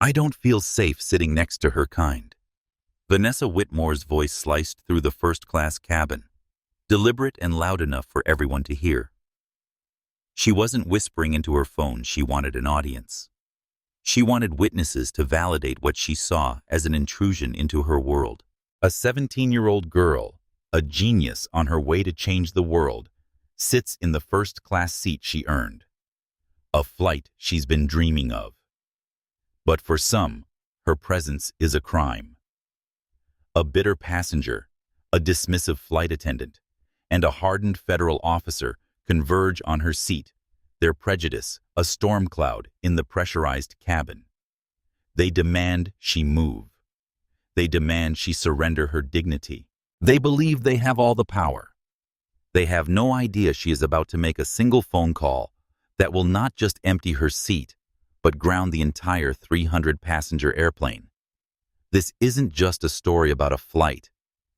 I don't feel safe sitting next to her kind. Vanessa Whitmore's voice sliced through the first-class cabin, deliberate and loud enough for everyone to hear. She wasn't whispering into her phone, she wanted an audience. She wanted witnesses to validate what she saw as an intrusion into her world. A 17-year-old girl, a genius on her way to change the world, sits in the first-class seat she earned. A flight she's been dreaming of. But for some, her presence is a crime. A bitter passenger, a dismissive flight attendant, and a hardened federal officer converge on her seat, their prejudice a storm cloud in the pressurized cabin. They demand she move. They demand she surrender her dignity. They believe they have all the power. They have no idea she is about to make a single phone call that will not just empty her seat, but ground the entire 300-passenger airplane. This isn't just a story about a flight.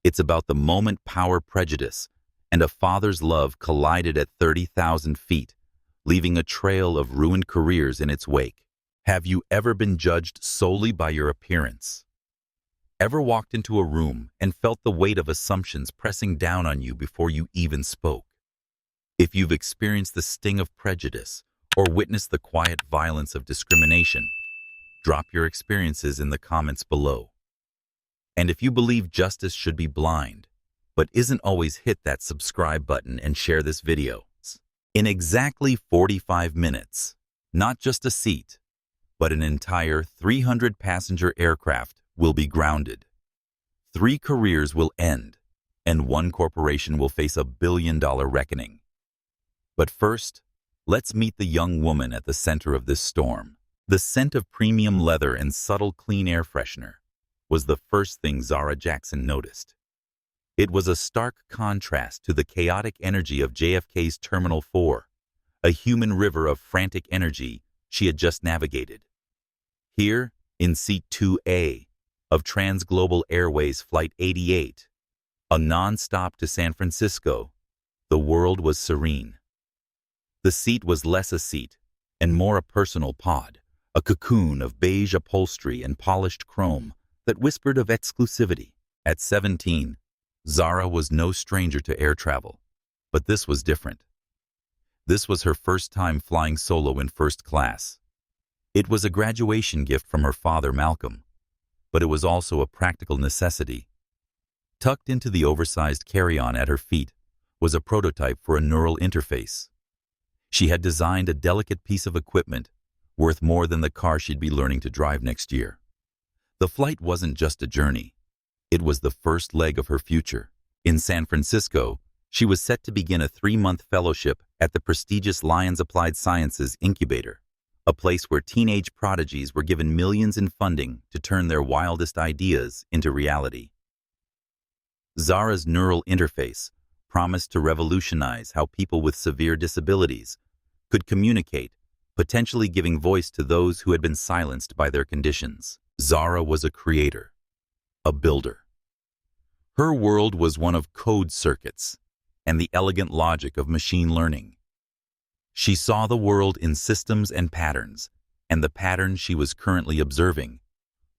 It's about the moment power prejudice and a father's love collided at 30,000 feet, leaving a trail of ruined careers in its wake. Have you ever been judged solely by your appearance? Ever walked into a room and felt the weight of assumptions pressing down on you before you even spoke? If you've experienced the sting of prejudice or witnessed the quiet violence of discrimination, drop your experiences in the comments below. And if you believe justice should be blind, but isn't always, hit that subscribe button and share this video. In exactly 45 minutes, not just a seat, but an entire 300-passenger aircraft will be grounded. 3 careers will end, and 1 corporation will face a billion-dollar reckoning. But first, let's meet the young woman at the center of this storm. The scent of premium leather and subtle clean air freshener was the first thing Zara Jackson noticed. It was a stark contrast to the chaotic energy of JFK's Terminal 4, a human river of frantic energy she had just navigated. Here, in Seat 2A of TransGlobal Airways Flight 88, a non-stop to San Francisco, the world was serene. The seat was less a seat and more a personal pod, a cocoon of beige upholstery and polished chrome that whispered of exclusivity. At 17, Zara was no stranger to air travel, but this was different. This was her first time flying solo in first class. It was a graduation gift from her father, Malcolm, but it was also a practical necessity. Tucked into the oversized carry-on at her feet was a prototype for a neural interface. She had designed a delicate piece of equipment worth more than the car she'd be learning to drive next year. The flight wasn't just a journey. It was the first leg of her future. In San Francisco, she was set to begin a 3-month fellowship at the prestigious Lyons Applied Sciences Incubator, a place where teenage prodigies were given millions in funding to turn their wildest ideas into reality. Zara's neural interface promised to revolutionize how people with severe disabilities could communicate, potentially giving voice to those who had been silenced by their conditions. Zara was a creator, a builder. Her world was one of code circuits and the elegant logic of machine learning. She saw the world in systems and patterns, and the pattern she was currently observing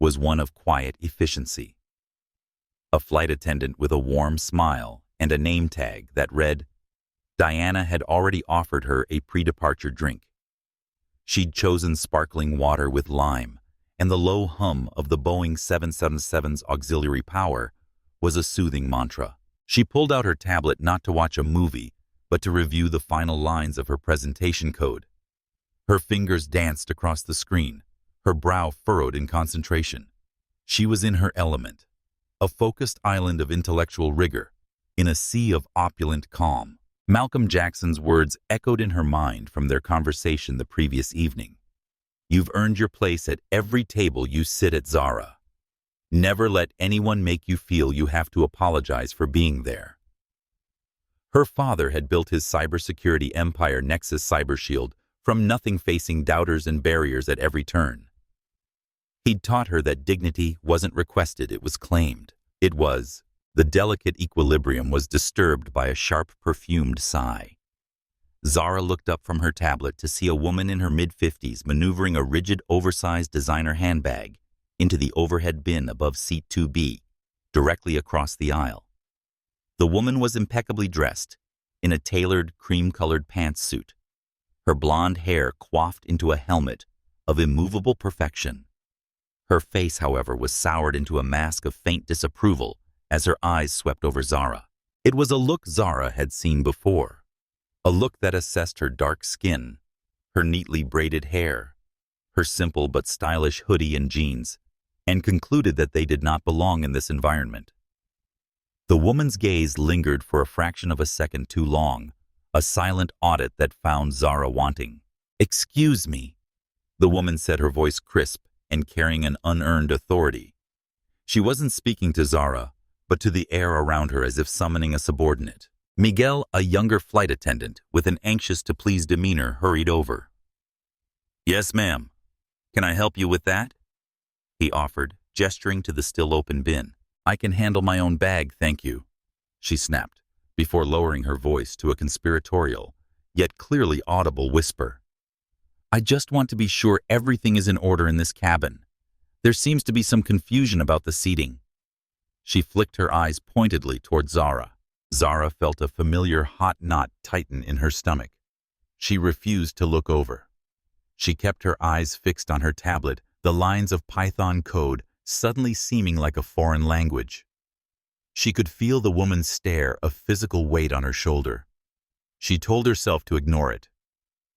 was one of quiet efficiency. A flight attendant with a warm smile and a name tag that read, Diana had already offered her a pre-departure drink. She'd chosen sparkling water with lime, and the low hum of the Boeing 777's auxiliary power was a soothing mantra. She pulled out her tablet not to watch a movie, but to review the final lines of her presentation code. Her fingers danced across the screen, her brow furrowed in concentration. She was in her element, a focused island of intellectual rigor, in a sea of opulent calm. Malcolm Jackson's words echoed in her mind from their conversation the previous evening. You've earned your place at every table you sit at, Zara. Never let anyone make you feel you have to apologize for being there. Her father had built his cybersecurity empire, Nexus Cybershield, from nothing, facing doubters and barriers at every turn. He'd taught her that dignity wasn't requested, it was claimed. It was. The delicate equilibrium was disturbed by a sharp, perfumed sigh. Zara looked up from her tablet to see a woman in her mid-50s maneuvering a rigid, oversized designer handbag into the overhead bin above seat 2B, directly across the aisle. The woman was impeccably dressed, in a tailored, cream-colored pantsuit, her blonde hair coiffed into a helmet of immovable perfection. Her face, however, was soured into a mask of faint disapproval as her eyes swept over Zara. It was a look Zara had seen before, a look that assessed her dark skin, her neatly braided hair, her simple but stylish hoodie and jeans, and concluded that they did not belong in this environment. The woman's gaze lingered for a fraction of a second too long, a silent audit that found Zara wanting. "Excuse me," the woman said, her voice crisp and carrying an unearned authority. She wasn't speaking to Zara, but to the air around her as if summoning a subordinate. Miguel, a younger flight attendant with an anxious-to-please demeanor, hurried over. "Yes, ma'am. Can I help you with that?" he offered, gesturing to the still-open bin. "I can handle my own bag, thank you," she snapped, before lowering her voice to a conspiratorial, yet clearly audible whisper. "I just want to be sure everything is in order in this cabin. There seems to be some confusion about the seating." She flicked her eyes pointedly toward Zara. Zara felt a familiar hot knot tighten in her stomach. She refused to look over. She kept her eyes fixed on her tablet, the lines of Python code suddenly seeming like a foreign language. She could feel the woman's stare, a physical weight on her shoulder. She told herself to ignore it.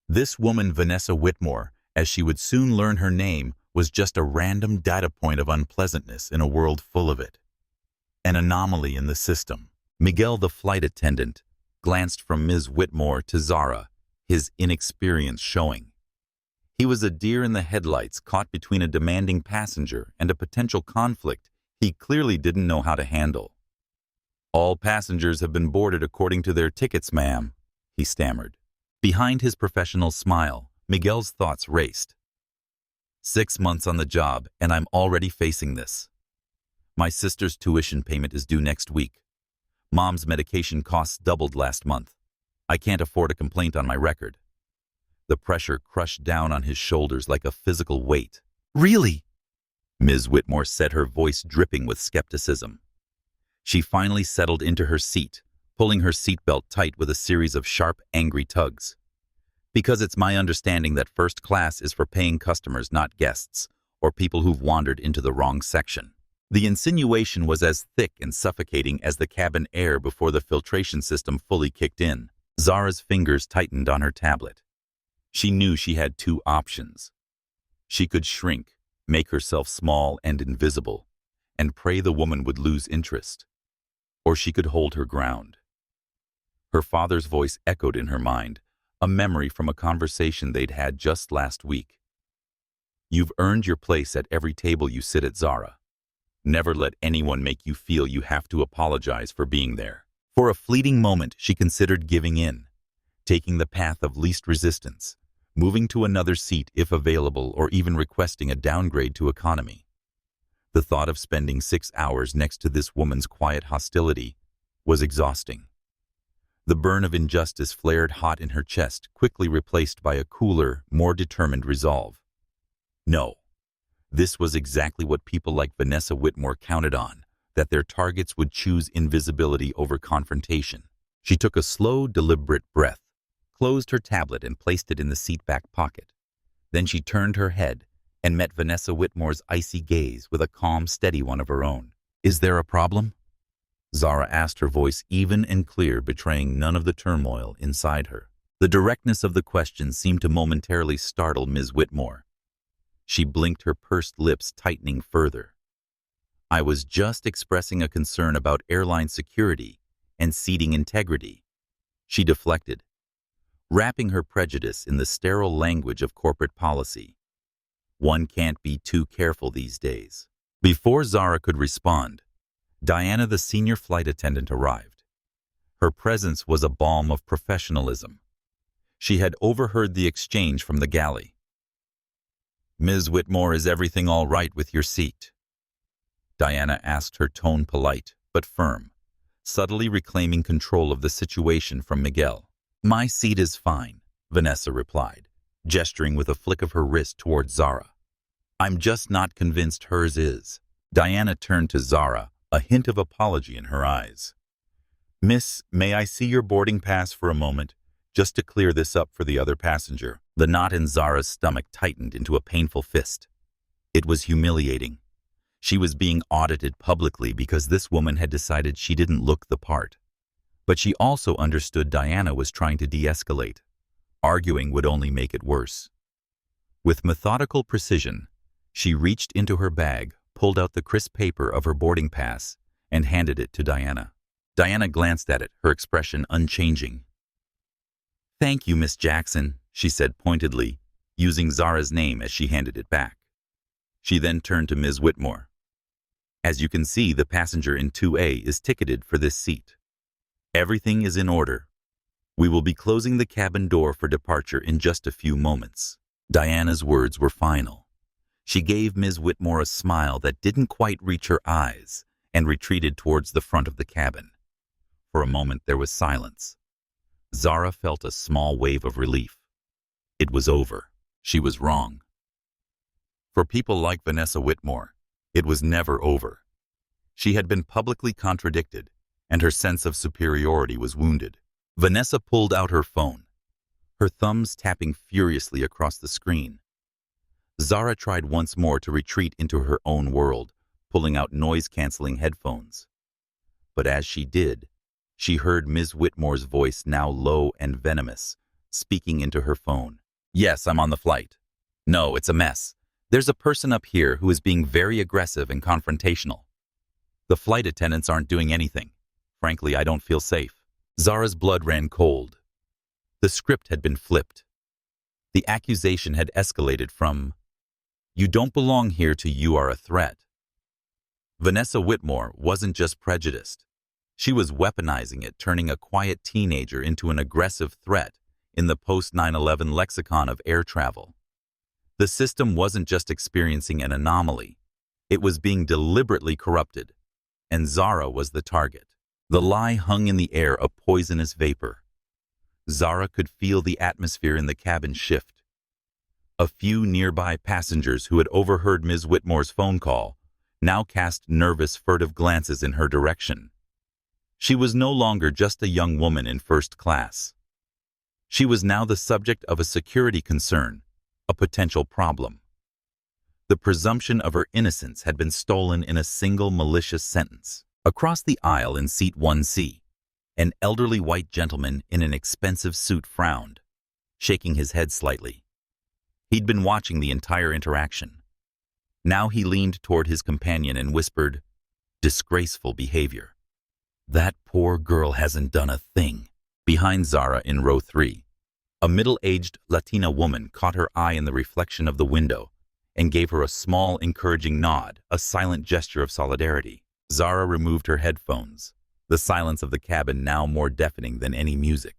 This woman, Vanessa Whitmore, as she would soon learn her name, was just a random data point of unpleasantness in a world full of it. An anomaly in the system. Miguel, the flight attendant, glanced from Ms. Whitmore to Zara, his inexperience showing. He was a deer in the headlights, caught between a demanding passenger and a potential conflict he clearly didn't know how to handle. "All passengers have been boarded according to their tickets, ma'am," he stammered. Behind his professional smile, Miguel's thoughts raced. 6 months on the job, and I'm already facing this. My sister's tuition payment is due next week. Mom's medication costs doubled last month. I can't afford a complaint on my record. The pressure crushed down on his shoulders like a physical weight. "Really?" Ms. Whitmore said, her voice dripping with skepticism. She finally settled into her seat, pulling her seatbelt tight with a series of sharp, angry tugs. "Because it's my understanding that first class is for paying customers, not guests, or people who've wandered into the wrong section." The insinuation was as thick and suffocating as the cabin air before the filtration system fully kicked in. Zara's fingers tightened on her tablet. She knew she had two options. She could shrink, make herself small and invisible, and pray the woman would lose interest. Or she could hold her ground. Her father's voice echoed in her mind, a memory from a conversation they'd had just last week. "You've earned your place at every table you sit at, Zara. Never let anyone make you feel you have to apologize for being there." For a fleeting moment, she considered giving in, taking the path of least resistance, moving to another seat if available, or even requesting a downgrade to economy. The thought of spending 6 hours next to this woman's quiet hostility was exhausting. The burn of injustice flared hot in her chest, quickly replaced by a cooler, more determined resolve. No. This was exactly what people like Vanessa Whitmore counted on, that their targets would choose invisibility over confrontation. She took a slow, deliberate breath, closed her tablet and placed it in the seat back pocket. Then she turned her head and met Vanessa Whitmore's icy gaze with a calm, steady one of her own. "Is there a problem?" Zara asked, her voice even and clear, betraying none of the turmoil inside her. The directness of the question seemed to momentarily startle Ms. Whitmore. She blinked, her pursed lips tightening further. "I was just expressing a concern about airline security and seating integrity," she deflected, wrapping her prejudice in the sterile language of corporate policy. One can't be too careful these days. Before Zara could respond, Diana, the senior flight attendant, arrived. Her presence was a balm of professionalism. She had overheard the exchange from the galley. "Ms. Whitmore, is everything all right with your seat?" Diana asked, her tone polite but firm, subtly reclaiming control of the situation from Miguel. My seat is fine, Vanessa replied, gesturing with a flick of her wrist towards Zara. I'm just not convinced hers is. Diana turned to Zara, a hint of apology in her eyes. Miss, may I see your boarding pass for a moment, just to clear this up for the other passenger? The knot in Zara's stomach tightened into a painful fist. It was humiliating. She was being audited publicly because this woman had decided she didn't look the part. But she also understood Diana was trying to de-escalate. Arguing would only make it worse. With methodical precision, she reached into her bag, pulled out the crisp paper of her boarding pass, and handed it to Diana. Diana glanced at it, her expression unchanging. Thank you, Miss Jackson, she said pointedly, using Zara's name as she handed it back. She then turned to Ms. Whitmore. As you can see, the passenger in 2A is ticketed for this seat. Everything is in order. We will be closing the cabin door for departure in just a few moments. Diana's words were final. She gave Ms. Whitmore a smile that didn't quite reach her eyes and retreated towards the front of the cabin. For a moment there was silence. Zara felt a small wave of relief. It was over. She was wrong. For people like Vanessa Whitmore, it was never over. She had been publicly contradicted, and her sense of superiority was wounded. Vanessa pulled out her phone, her thumbs tapping furiously across the screen. Zara tried once more to retreat into her own world, pulling out noise-canceling headphones. But as she did, she heard Ms. Whitmore's voice, now low and venomous, speaking into her phone. Yes, I'm on the flight. No, it's a mess. There's a person up here who is being very aggressive and confrontational. The flight attendants aren't doing anything. Frankly, I don't feel safe. Zara's blood ran cold. The script had been flipped. The accusation had escalated from, "You don't belong here," to "You are a threat." Vanessa Whitmore wasn't just prejudiced. She was weaponizing it, turning a quiet teenager into an aggressive threat in the post-9/11 lexicon of air travel. The system wasn't just experiencing an anomaly. It was being deliberately corrupted, and Zara was the target. The lie hung in the air, a poisonous vapor. Zara could feel the atmosphere in the cabin shift. A few nearby passengers who had overheard Ms. Whitmore's phone call now cast nervous, furtive glances in her direction. She was no longer just a young woman in first class. She was now the subject of a security concern, a potential problem. The presumption of her innocence had been stolen in a single malicious sentence. Across the aisle in seat 1C, an elderly white gentleman in an expensive suit frowned, shaking his head slightly. He'd been watching the entire interaction. Now he leaned toward his companion and whispered, "Disgraceful behavior. That poor girl hasn't done a thing." Behind Zara in row 3, a middle-aged Latina woman caught her eye in the reflection of the window and gave her a small, encouraging nod, a silent gesture of solidarity. Zara removed her headphones, the silence of the cabin now more deafening than any music.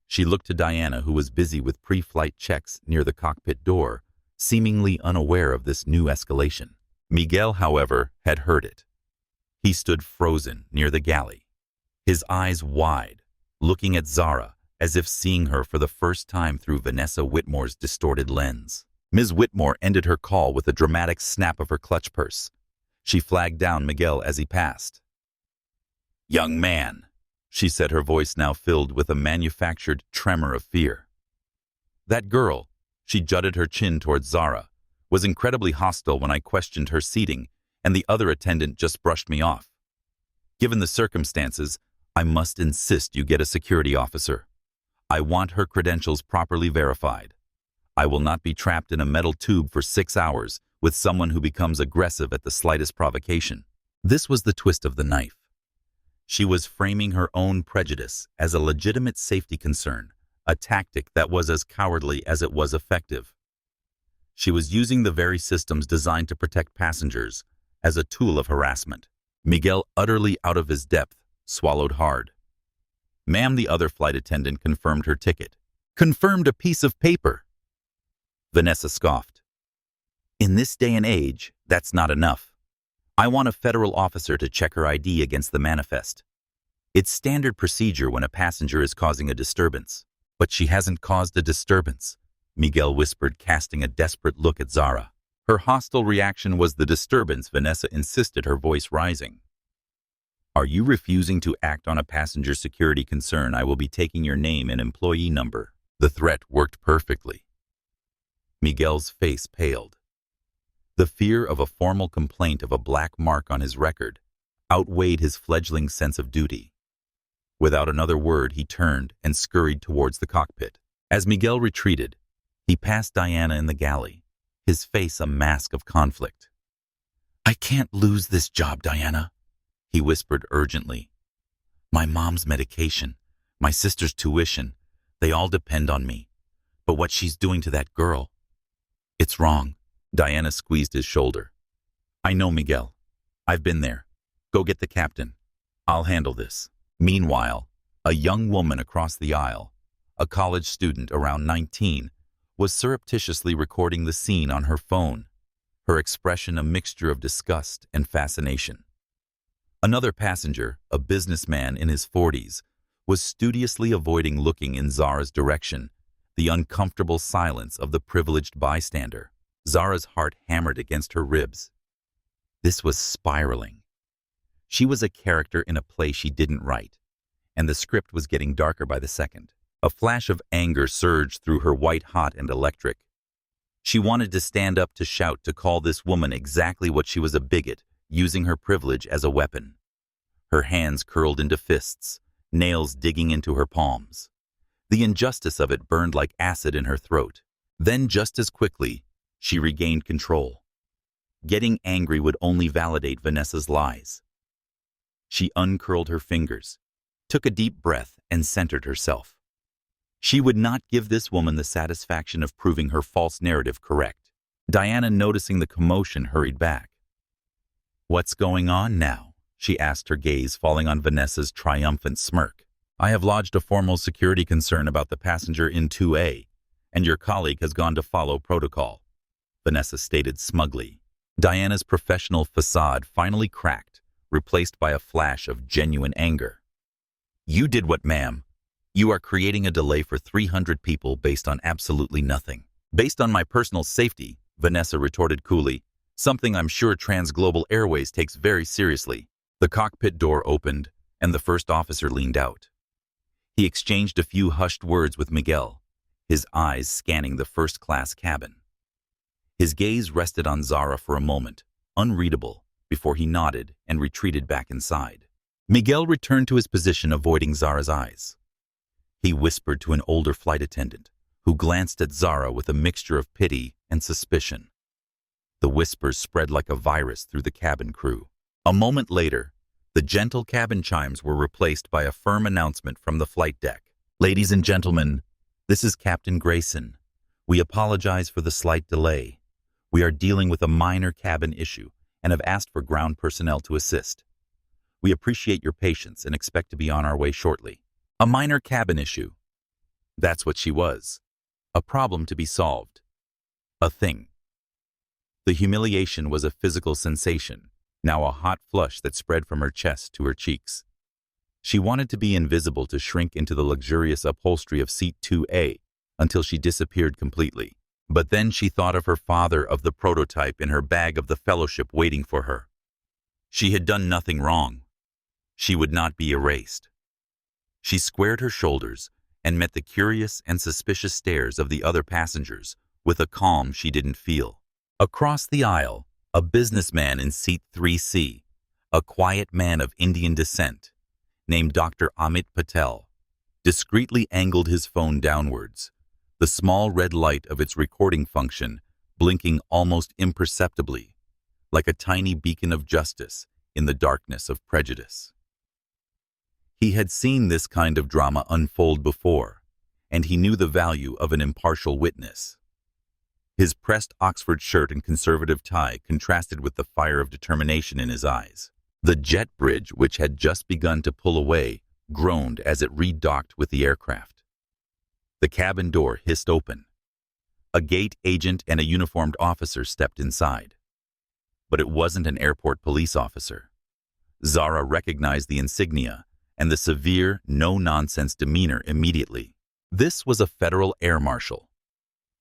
She looked to Diana, who was busy with pre-flight checks near the cockpit door, seemingly unaware of this new escalation. Miguel, however, had heard it. He stood frozen near the galley, his eyes wide, looking at Zara as if seeing her for the first time through Vanessa Whitmore's distorted lens. Ms. Whitmore ended her call with a dramatic snap of her clutch purse. She flagged down Miguel as he passed. "Young man," she said, her voice now filled with a manufactured tremor of fear. "That girl," she jutted her chin towards Zara, "was incredibly hostile when I questioned her seating, and the other attendant just brushed me off. Given the circumstances, I must insist you get a security officer. I want her credentials properly verified. I will not be trapped in a metal tube for 6 hours with someone who becomes aggressive at the slightest provocation." This was the twist of the knife. She was framing her own prejudice as a legitimate safety concern, a tactic that was as cowardly as it was effective. She was using the very systems designed to protect passengers as a tool of harassment. Miguel, utterly out of his depth, swallowed hard. "Ma'am," the other flight attendant confirmed her ticket. "Confirmed a piece of paper." Vanessa scoffed. "In this day and age, that's not enough. I want a federal officer to check her ID against the manifest." It's standard procedure when a passenger is causing a disturbance. But she hasn't caused a disturbance, Miguel whispered, casting a desperate look at Zara. Her hostile reaction was the disturbance. Vanessa insisted, her voice rising. Are you refusing to act on a passenger security concern? I will be taking your name and employee number. The threat worked perfectly. Miguel's face paled. The fear of a formal complaint of a black mark on his record outweighed his fledgling sense of duty. Without another word, he turned and scurried towards the cockpit. As Miguel retreated, he passed Diana in the galley, his face a mask of conflict. I can't lose this job, Diana, he whispered urgently. My mom's medication, my sister's tuition, they all depend on me. But what she's doing to that girl, it's wrong. Diana squeezed his shoulder. I know, Miguel. I've been there. Go get the captain. I'll handle this. Meanwhile, a young woman across the aisle, a college student around 19, was surreptitiously recording the scene on her phone, her expression a mixture of disgust and fascination. Another passenger, a businessman in his 40s, was studiously avoiding looking in Zara's direction, the uncomfortable silence of the privileged bystander. Zara's heart hammered against her ribs. This was spiraling. She was a character in a play she didn't write, and the script was getting darker by the second. A flash of anger surged through her, white-hot and electric. She wanted to stand up, to shout, to call this woman exactly what she was: a bigot, using her privilege as a weapon. Her hands curled into fists, nails digging into her palms. The injustice of it burned like acid in her throat. Then, just as quickly, she regained control. Getting angry would only validate Vanessa's lies. She uncurled her fingers, took a deep breath, and centered herself. She would not give this woman the satisfaction of proving her false narrative correct. Diana, noticing the commotion, hurried back. What's going on now? She asked, her gaze falling on Vanessa's triumphant smirk. I have lodged a formal security concern about the passenger in 2A, and your colleague has gone to follow protocol, Vanessa stated smugly. Diana's professional facade finally cracked, replaced by a flash of genuine anger. You did what, ma'am? You are creating a delay for 300 people based on absolutely nothing. Based on my personal safety, Vanessa retorted coolly, something I'm sure TransGlobal Airways takes very seriously. The cockpit door opened, and the first officer leaned out. He exchanged a few hushed words with Miguel, his eyes scanning the first-class cabin. His gaze rested on Zara for a moment, unreadable, before he nodded and retreated back inside. Miguel returned to his position, avoiding Zara's eyes. He whispered to an older flight attendant, who glanced at Zara with a mixture of pity and suspicion. The whispers spread like a virus through the cabin crew. A moment later, the gentle cabin chimes were replaced by a firm announcement from the flight deck. Ladies and gentlemen, this is Captain Grayson. We apologize for the slight delay. We are dealing with a minor cabin issue and have asked for ground personnel to assist. We appreciate your patience and expect to be on our way shortly. A minor cabin issue. That's what she was. A problem to be solved. A thing. The humiliation was a physical sensation, now a hot flush that spread from her chest to her cheeks. She wanted to be invisible, to shrink into the luxurious upholstery of seat 2A until she disappeared completely. But then she thought of her father, of the prototype in her bag of the fellowship waiting for her. She had done nothing wrong. She would not be erased. She squared her shoulders and met the curious and suspicious stares of the other passengers with a calm she didn't feel. Across the aisle, a businessman in seat 3C, a quiet man of Indian descent, named Dr. Amit Patel, discreetly angled his phone downwards, the small red light of its recording function blinking almost imperceptibly, like a tiny beacon of justice in the darkness of prejudice. He had seen this kind of drama unfold before, and he knew the value of an impartial witness. His pressed Oxford shirt and conservative tie contrasted with the fire of determination in his eyes. The jet bridge, which had just begun to pull away, groaned as it redocked with the aircraft. The cabin door hissed open. A gate agent and a uniformed officer stepped inside. But it wasn't an airport police officer. Zara recognized the insignia and the severe, no-nonsense demeanor immediately. This was a federal air marshal.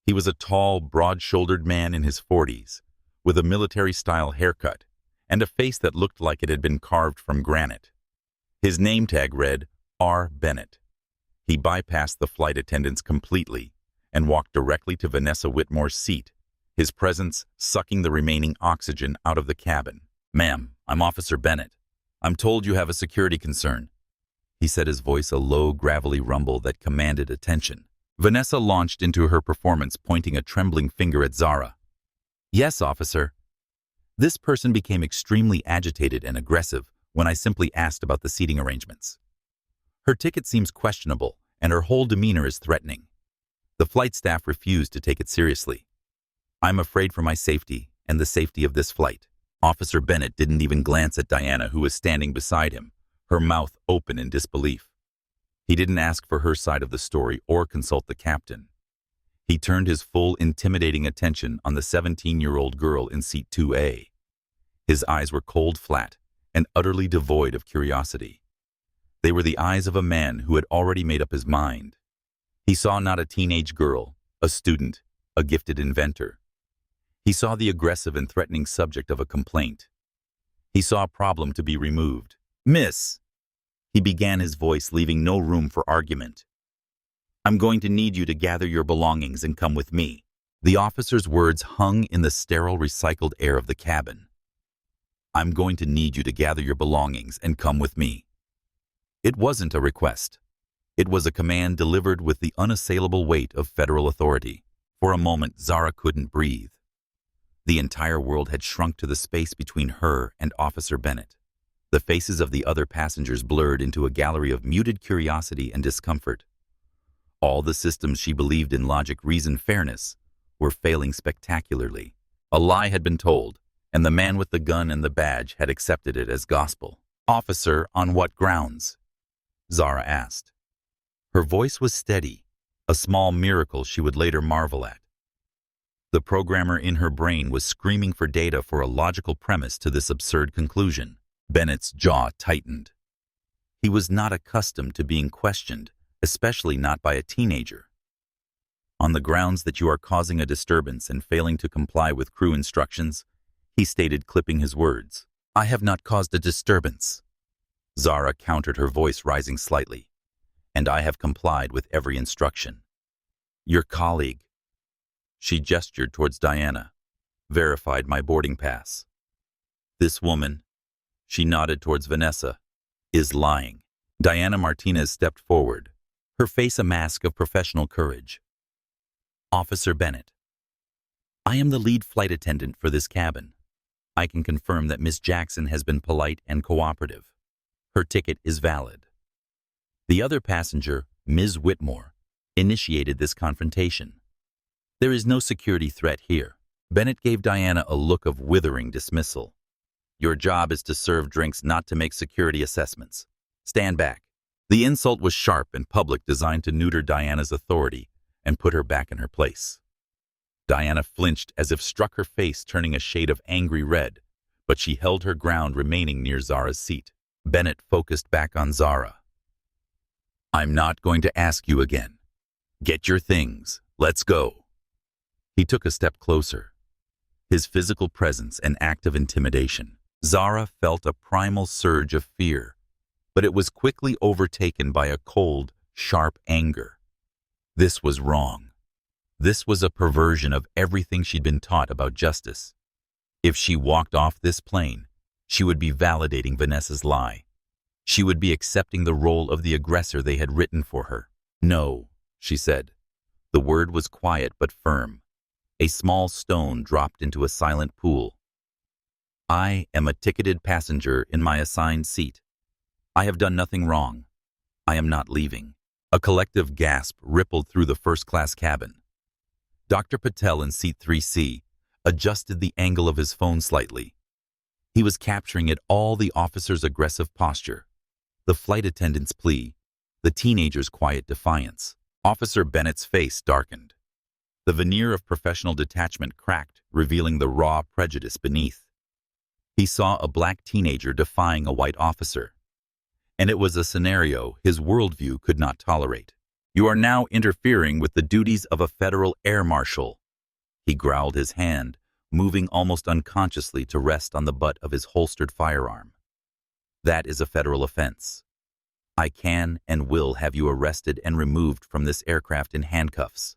He was a tall, broad-shouldered man in his 40s, with a military-style haircut and a face that looked like it had been carved from granite. His name tag read, R. Bennett. He bypassed the flight attendants completely and walked directly to Vanessa Whitmore's seat, his presence sucking the remaining oxygen out of the cabin. "Ma'am, I'm Officer Bennett. I'm told you have a security concern." He said, his voice a low, gravelly rumble that commanded attention. Vanessa launched into her performance, pointing a trembling finger at Zara. "Yes, officer." This person became extremely agitated and aggressive when I simply asked about the seating arrangements. Her ticket seems questionable, and her whole demeanor is threatening. The flight staff refused to take it seriously. "I'm afraid for my safety and the safety of this flight." Officer Bennett didn't even glance at Diana, who was standing beside him, her mouth open in disbelief. He didn't ask for her side of the story or consult the captain. He turned his full, intimidating attention on the 17-year-old girl in seat 2A. His eyes were cold flat and utterly devoid of curiosity. They were the eyes of a man who had already made up his mind. He saw not a teenage girl, a student, a gifted inventor. He saw the aggressive and threatening subject of a complaint. He saw a problem to be removed. "Miss," he began, his voice leaving no room for argument, "I'm going to need you to gather your belongings and come with me." The officer's words hung in the sterile, recycled air of the cabin. "I'm going to need you to gather your belongings and come with me." It wasn't a request. It was a command delivered with the unassailable weight of federal authority. For a moment, Zara couldn't breathe. The entire world had shrunk to the space between her and Officer Bennett. The faces of the other passengers blurred into a gallery of muted curiosity and discomfort. All the systems she believed in, logic, reason, fairness, were failing spectacularly. A lie had been told, and the man with the gun and the badge had accepted it as gospel. "Officer, on what grounds?" Zara asked. Her voice was steady, a small miracle she would later marvel at. The programmer in her brain was screaming for data for a logical premise to this absurd conclusion. Bennett's jaw tightened. He was not accustomed to being questioned, especially not by a teenager. "On the grounds that you are causing a disturbance and failing to comply with crew instructions," he stated, clipping his words. "I have not caused a disturbance," Zara countered, her voice rising slightly. "And I have complied with every instruction." "Your colleague," she gestured towards Diana, "verified my boarding pass. This woman," she nodded towards Vanessa, "is lying." Diana Martinez stepped forward, her face a mask of professional courage. "Officer Bennett, I am the lead flight attendant for this cabin. I can confirm that Miss Jackson has been polite and cooperative. Her ticket is valid." The other passenger, Ms. Whitmore, initiated this confrontation. "There is no security threat here." Bennett gave Diana a look of withering dismissal. "Your job is to serve drinks, not to make security assessments. Stand back." The insult was sharp and public, designed to neuter Diana's authority and put her back in her place. Diana flinched as if struck, her face turning a shade of angry red, but she held her ground, remaining near Zara's seat. Bennett focused back on Zara. "I'm not going to ask you again. Get your things. Let's go." He took a step closer, his physical presence an act of intimidation. Zara felt a primal surge of fear, but it was quickly overtaken by a cold, sharp anger. This was wrong. This was a perversion of everything she'd been taught about justice. If she walked off this plane, she would be validating Vanessa's lie. She would be accepting the role of the aggressor they had written for her. "No," she said. The word was quiet but firm. A small stone dropped into a silent pool. "I am a ticketed passenger in my assigned seat. I have done nothing wrong. I am not leaving." A collective gasp rippled through the first-class cabin. Dr. Patel in seat 3C adjusted the angle of his phone slightly. He was capturing it all: the officer's aggressive posture, the flight attendant's plea, the teenager's quiet defiance. Officer Bennett's face darkened. The veneer of professional detachment cracked, revealing the raw prejudice beneath. He saw a black teenager defying a white officer. and it was a scenario his worldview could not tolerate. "You are now interfering with the duties of a federal air marshal." He growled his hand, moving almost unconsciously to rest on the butt of his holstered firearm. "That is a federal offense. I can and will have you arrested and removed from this aircraft in handcuffs.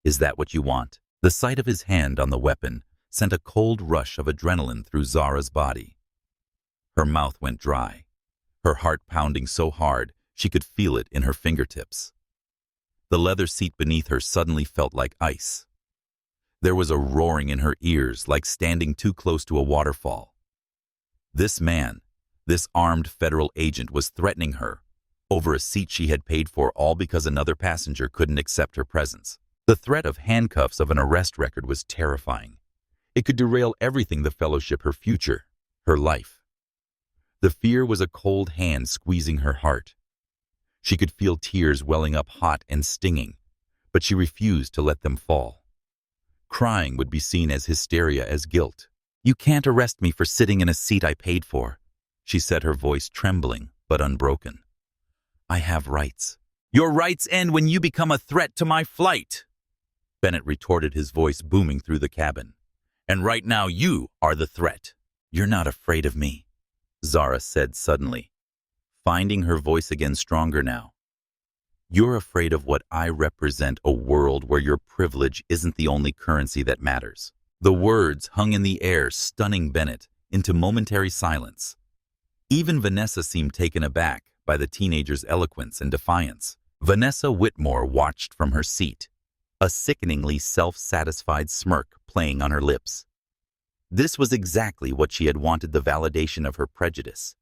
Is that what you want?" The sight of his hand on the weapon sent a cold rush of adrenaline through Zara's body. Her mouth went dry, her heart pounding so hard she could feel it in her fingertips. The leather seat beneath her suddenly felt like ice. There was a roaring in her ears like standing too close to a waterfall. This man, this armed federal agent, was threatening her over a seat she had paid for, all because another passenger couldn't accept her presence. The threat of handcuffs of an arrest record was terrifying. It could derail everything: the fellowship, her future, her life. The fear was a cold hand squeezing her heart. She could feel tears welling up hot and stinging, but she refused to let them fall. Crying would be seen as hysteria, as guilt. "You can't arrest me for sitting in a seat I paid for," she said, her voice trembling but unbroken. "I have rights." "Your rights end when you become a threat to my flight," Bennett retorted, his voice booming through the cabin. "And right now you are the threat." "You're not afraid of me," Zara said suddenly, finding her voice again stronger now. "You're afraid of what I represent, a world where your privilege isn't the only currency that matters." The words hung in the air, stunning Bennett into momentary silence. Even Vanessa seemed taken aback by the teenager's eloquence and defiance. Vanessa Whitmore watched from her seat, a sickeningly self-satisfied smirk playing on her lips. This was exactly what she had wanted: the validation of her prejudice,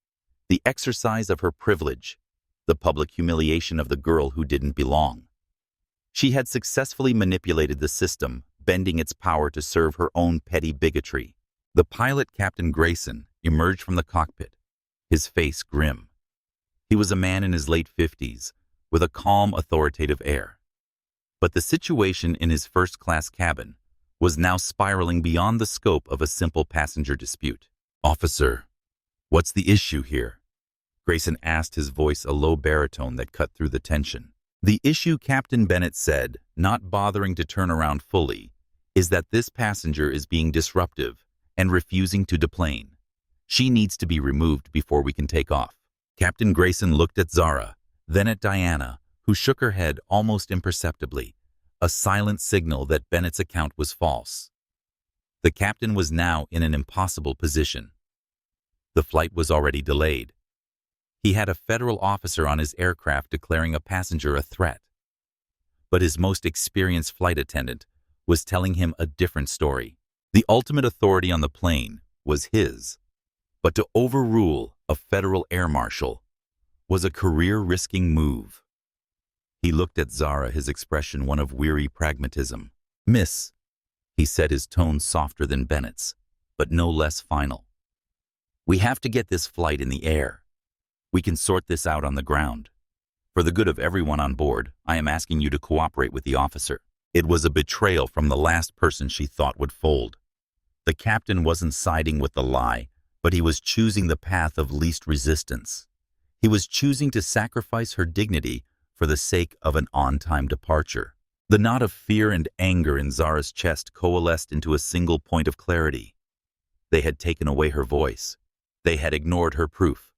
the exercise of her privilege, the public humiliation of the girl who didn't belong. She had successfully manipulated the system, bending its power to serve her own petty bigotry. The pilot, Captain Grayson, emerged from the cockpit, his face grim. He was a man in his late 50s, with a calm, authoritative air. But the situation in his first-class cabin was now spiraling beyond the scope of a simple passenger dispute. "Officer, what's the issue here?" Grayson asked, his voice a low baritone that cut through the tension. "The issue," Captain Bennett said, not bothering to turn around fully, "is that this passenger is being disruptive and refusing to deplane. She needs to be removed before we can take off." Captain Grayson looked at Zara, then at Diana, who shook her head almost imperceptibly, a silent signal that Bennett's account was false. The captain was now in an impossible position. The flight was already delayed. He had a federal officer on his aircraft declaring a passenger a threat. But his most experienced flight attendant was telling him a different story. The ultimate authority on the plane was his. But to overrule a federal air marshal was a career-risking move. He looked at Zara, his expression one of weary pragmatism. "Miss," he said, his tone softer than Bennett's, but no less final. "We have to get this flight in the air. We can sort this out on the ground. For the good of everyone on board, I am asking you to cooperate with the officer." It was a betrayal from the last person she thought would fold. The captain wasn't siding with the lie, but he was choosing the path of least resistance. He was choosing to sacrifice her dignity for the sake of an on-time departure. The knot of fear and anger in Zara's chest coalesced into a single point of clarity. They had taken away her voice. They had ignored her proof.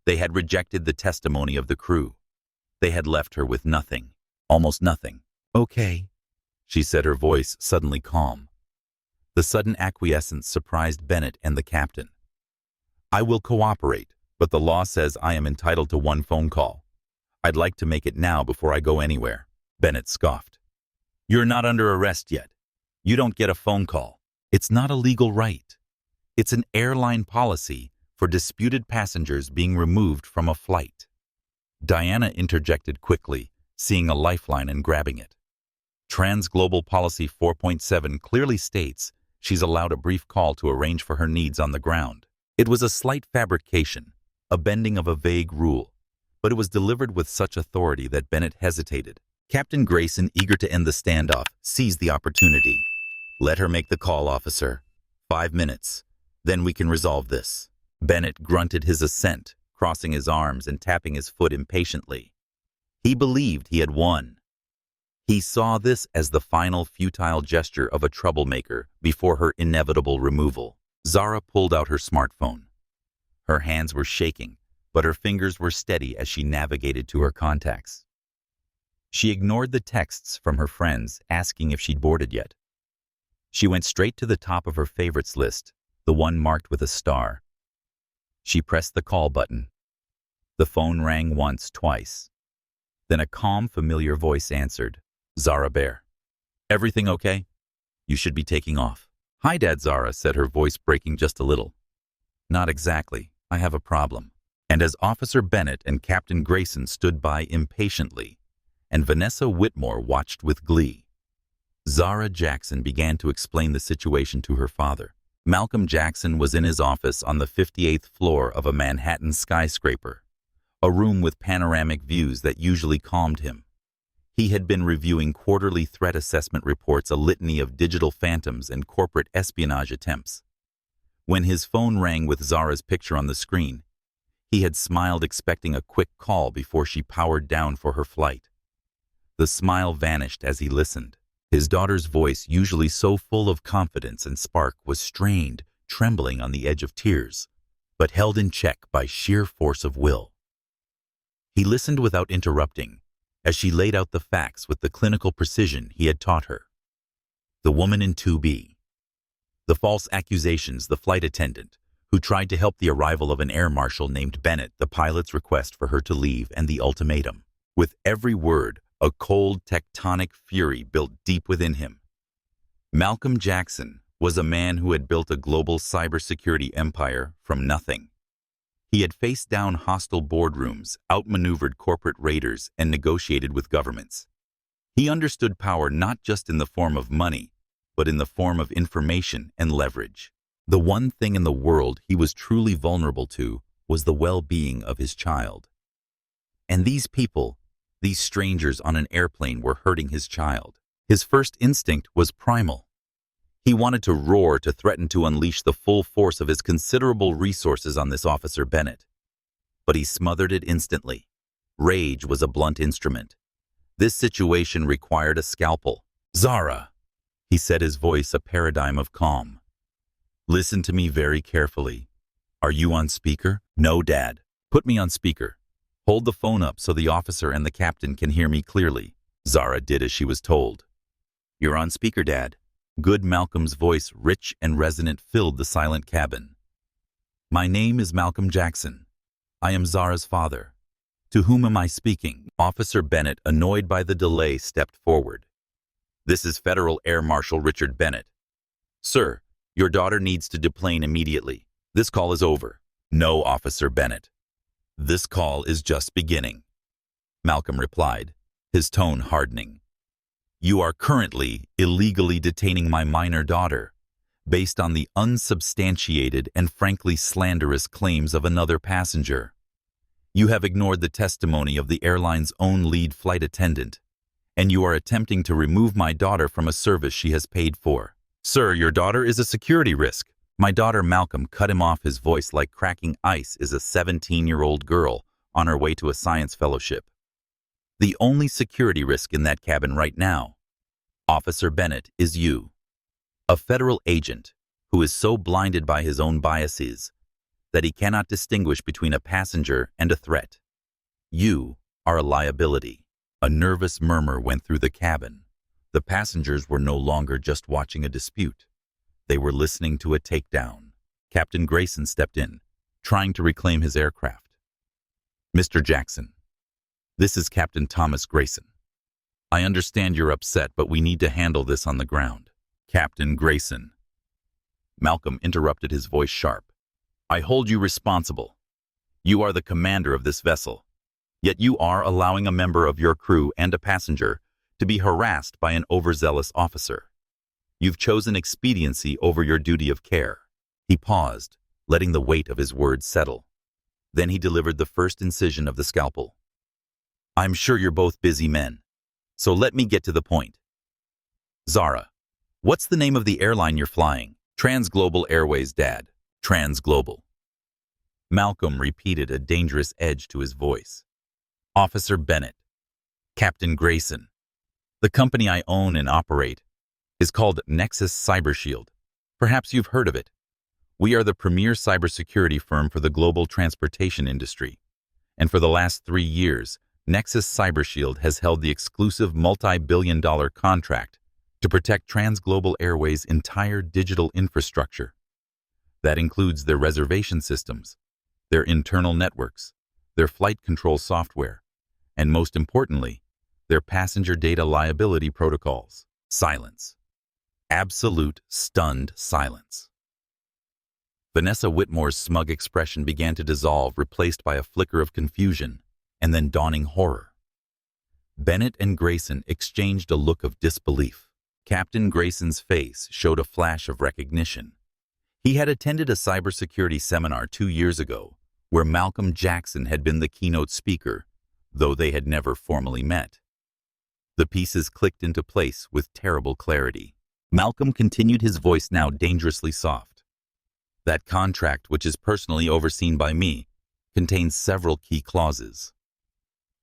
They had rejected the testimony of the crew. They had left her with nothing, almost nothing. "Okay," she said, her voice suddenly calm. The sudden acquiescence surprised Bennett and the captain. "I will cooperate, but the law says I am entitled to one phone call. I'd like to make it now before I go anywhere." Bennett scoffed. "You're not under arrest yet. You don't get a phone call. It's not a legal right. It's an airline policy for disputed passengers being removed from a flight." Diana interjected quickly, seeing a lifeline and grabbing it. TransGlobal Policy 4.7 clearly states she's allowed a brief call to arrange for her needs on the ground. It was a slight fabrication, a bending of a vague rule, but it was delivered with such authority that Bennett hesitated. Captain Grayson, eager to end the standoff, seized the opportunity. "Let her make the call, officer. 5 minutes. Then we can resolve this." Bennett grunted his assent, crossing his arms and tapping his foot impatiently. He believed he had won. He saw this as the final futile gesture of a troublemaker before her inevitable removal. Zara pulled out her smartphone. Her hands were shaking, but her fingers were steady as she navigated to her contacts. She ignored the texts from her friends asking if she'd boarded yet. She went straight to the top of her favorites list, the one marked with a star. She pressed the call button. The phone rang once, twice. Then a calm, familiar voice answered. Zara Bear. Everything okay? You should be taking off. Hi, Dad, Zara said, her voice breaking just a little. Not exactly. I have a problem. And as Officer Bennett and Captain Grayson stood by impatiently, and Vanessa Whitmore watched with glee, Zara Jackson began to explain the situation to her father. Malcolm Jackson was in his office on the 58th floor of a Manhattan skyscraper, a room with panoramic views that usually calmed him. He had been reviewing quarterly threat assessment reports, a litany of digital phantoms and corporate espionage attempts. When his phone rang with Zara's picture on the screen, he had smiled, expecting a quick call before she powered down for her flight. The smile vanished as he listened. His daughter's voice, usually so full of confidence and spark, was strained, trembling on the edge of tears, but held in check by sheer force of will. He listened without interrupting, as she laid out the facts with the clinical precision he had taught her. The woman in 2B. The false accusations, the flight attendant, who tried to help the arrival of an air marshal named Bennett, the pilot's request for her to leave, and the ultimatum. With every word, a cold tectonic fury built deep within him. Malcolm Jackson was a man who had built a global cybersecurity empire from nothing. He had faced down hostile boardrooms, outmaneuvered corporate raiders, and negotiated with governments. He understood power not just in the form of money, but in the form of information and leverage. The one thing in the world he was truly vulnerable to was the well-being of his child. And these people, these strangers on an airplane, were hurting his child. His first instinct was primal. He wanted to roar, to threaten to unleash the full force of his considerable resources on this Officer Bennett. But he smothered it instantly. Rage was a blunt instrument. This situation required a scalpel. Zara, he said, his voice a paradigm of calm. Listen to me very carefully. Are you on speaker? No, Dad. Put me on speaker. Hold the phone up so the officer and the captain can hear me clearly. Zara did as she was told. You're on speaker, Dad. Good. Malcolm's voice, rich and resonant, filled the silent cabin. My name is Malcolm Jackson. I am Zara's father. To whom am I speaking? Officer Bennett, annoyed by the delay, stepped forward. This is Federal Air Marshal Richard Bennett. Sir, your daughter needs to deplane immediately. This call is over. No, Officer Bennett. This call is just beginning, Malcolm replied, his tone hardening. You are currently illegally detaining my minor daughter, based on the unsubstantiated and frankly slanderous claims of another passenger. You have ignored the testimony of the airline's own lead flight attendant, and you are attempting to remove my daughter from a service she has paid for. Sir, your daughter is a security risk. My daughter, Malcolm cut him off, his voice like cracking ice, is a 17-year-old girl on her way to a science fellowship. The only security risk in that cabin right now, Officer Bennett, is you, a federal agent who is so blinded by his own biases that he cannot distinguish between a passenger and a threat. You are a liability. A nervous murmur went through the cabin. The passengers were no longer just watching a dispute. They were listening to a takedown. Captain Grayson stepped in, trying to reclaim his aircraft. Mr. Jackson, this is Captain Thomas Grayson. I understand you're upset, but we need to handle this on the ground. Captain Grayson. Malcolm interrupted, his voice sharp. I hold you responsible. You are the commander of this vessel, yet you are allowing a member of your crew and a passenger to be harassed by an overzealous officer. You've chosen expediency over your duty of care. He paused, letting the weight of his words settle. Then he delivered the first incision of the scalpel. I'm sure you're both busy men, so let me get to the point. Zara, what's the name of the airline you're flying? TransGlobal Airways, Dad. TransGlobal. Malcolm repeated, a dangerous edge to his voice. Officer Bennett. Captain Grayson. The company I own and operate is called Nexus Cybershield. Perhaps you've heard of it. We are the premier cybersecurity firm for the global transportation industry. And for the last 3 years, Nexus Cybershield has held the exclusive multi-billion-dollar contract to protect TransGlobal Airways' entire digital infrastructure. That includes their reservation systems, their internal networks, their flight control software, and most importantly, their passenger data liability protocols. Silence. Absolute, stunned silence. Vanessa Whitmore's smug expression began to dissolve, replaced by a flicker of confusion and then dawning horror. Bennett and Grayson exchanged a look of disbelief. Captain Grayson's face showed a flash of recognition. He had attended a cybersecurity seminar 2 years ago where Malcolm Jackson had been the keynote speaker, though they had never formally met. The pieces clicked into place with terrible clarity. Malcolm continued, his voice now dangerously soft. That contract, which is personally overseen by me, contains several key clauses.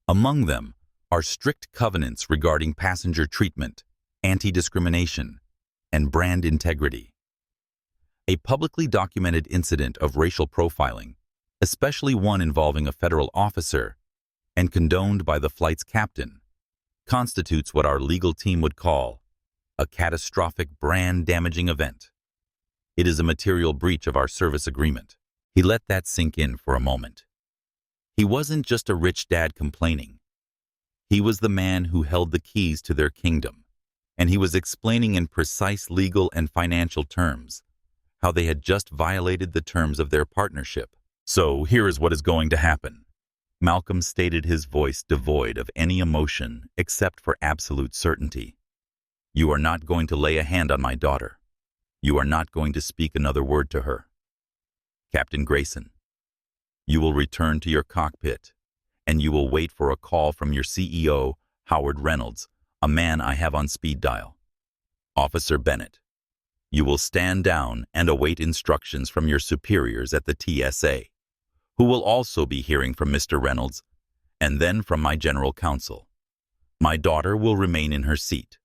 Among them are strict covenants regarding passenger treatment, anti-discrimination, and brand integrity. A publicly documented incident of racial profiling, especially one involving a federal officer, and condoned by the flight's captain, constitutes what our legal team would call a catastrophic brand-damaging event. It is a material breach of our service agreement. He let that sink in for a moment. He wasn't just a rich dad complaining. He was the man who held the keys to their kingdom, and he was explaining in precise legal and financial terms how they had just violated the terms of their partnership. So here is what is going to happen. Malcolm stated, his voice devoid of any emotion except for absolute certainty. You are not going to lay a hand on my daughter. You are not going to speak another word to her. Captain Grayson, you will return to your cockpit, and you will wait for a call from your CEO, Howard Reynolds, a man I have on speed dial. Officer Bennett, you will stand down and await instructions from your superiors at the TSA, who will also be hearing from Mr. Reynolds, and then from my general counsel. My daughter will remain in her seat.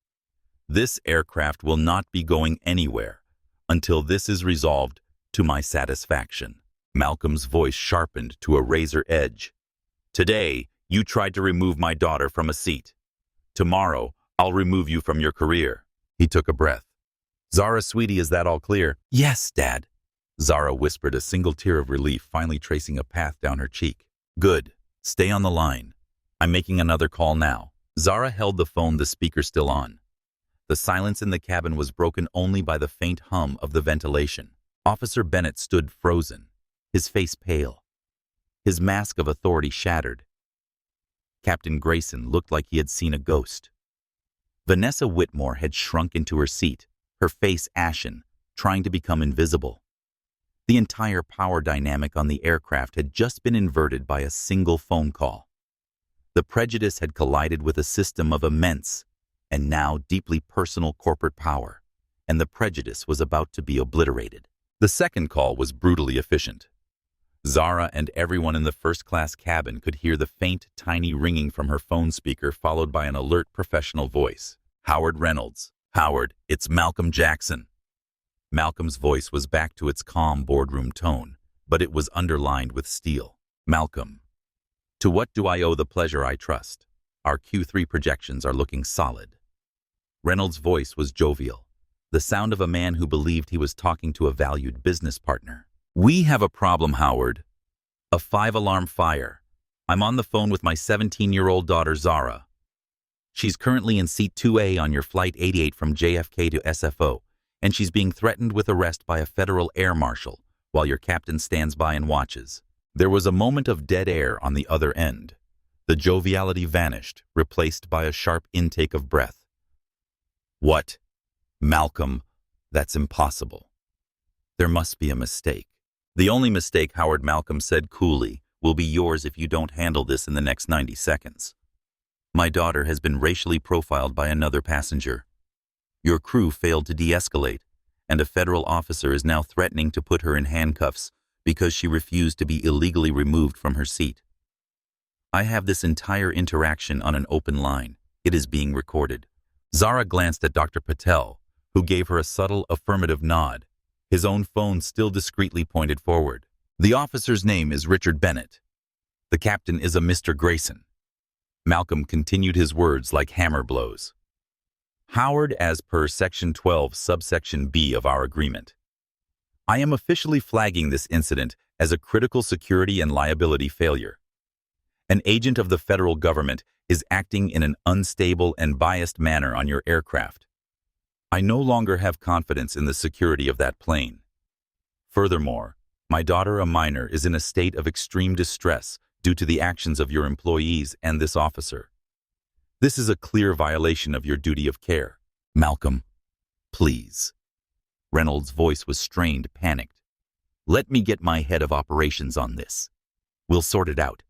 This aircraft will not be going anywhere until this is resolved to my satisfaction. Malcolm's voice sharpened to a razor edge. Today, you tried to remove my daughter from a seat. Tomorrow, I'll remove you from your career. He took a breath. Zara, sweetie, is that all clear? Yes, Dad. Zara whispered, a single tear of relief finally tracing a path down her cheek. Good. Stay on the line. I'm making another call now. Zara held the phone, the speaker still on. The silence in the cabin was broken only by the faint hum of the ventilation. Officer Bennett stood frozen, his face pale, his mask of authority shattered. Captain Grayson looked like he had seen a ghost. Vanessa Whitmore had shrunk into her seat, her face ashen, trying to become invisible. The entire power dynamic on the aircraft had just been inverted by a single phone call. The prejudice had collided with a system of immense and now deeply personal corporate power, and the prejudice was about to be obliterated. The second call was brutally efficient. Zara and everyone in the first-class cabin could hear the faint, tiny ringing from her phone speaker, followed by an alert professional voice. Howard Reynolds. Howard, it's Malcolm Jackson. Malcolm's voice was back to its calm boardroom tone, but it was underlined with steel. Malcolm, to what do I owe the pleasure? I trust. Our Q3 projections are looking solid. Reynolds' voice was jovial, the sound of a man who believed he was talking to a valued business partner. We have a problem, Howard. A 5-alarm fire. I'm on the phone with my 17-year-old daughter, Zara. She's currently in seat 2A on your Flight 88 from JFK to SFO, and she's being threatened with arrest by a federal air marshal while your captain stands by and watches. There was a moment of dead air on the other end. The joviality vanished, replaced by a sharp intake of breath. What? Malcolm, that's impossible. There must be a mistake. The only mistake, Howard, Malcolm said coolly, will be yours if you don't handle this in the next 90 seconds. My daughter has been racially profiled by another passenger. Your crew failed to de-escalate, and a federal officer is now threatening to put her in handcuffs because she refused to be illegally removed from her seat. I have this entire interaction on an open line. It is being recorded. Zara glanced at Dr. Patel, who gave her a subtle affirmative nod, his own phone still discreetly pointed forward. The officer's name is Richard Bennett. The captain is a Mr. Grayson. Malcolm continued his words like hammer blows. Howard, as per Section 12, subsection B of our agreement. I am officially flagging this incident as a critical security and liability failure. An agent of the federal government is acting in an unstable and biased manner on your aircraft. I no longer have confidence in the security of that plane. Furthermore, my daughter, a minor, is in a state of extreme distress due to the actions of your employees and this officer. This is a clear violation of your duty of care. Malcolm, please. Reynolds' voice was strained, panicked. Let me get my head of operations on this. We'll sort it out.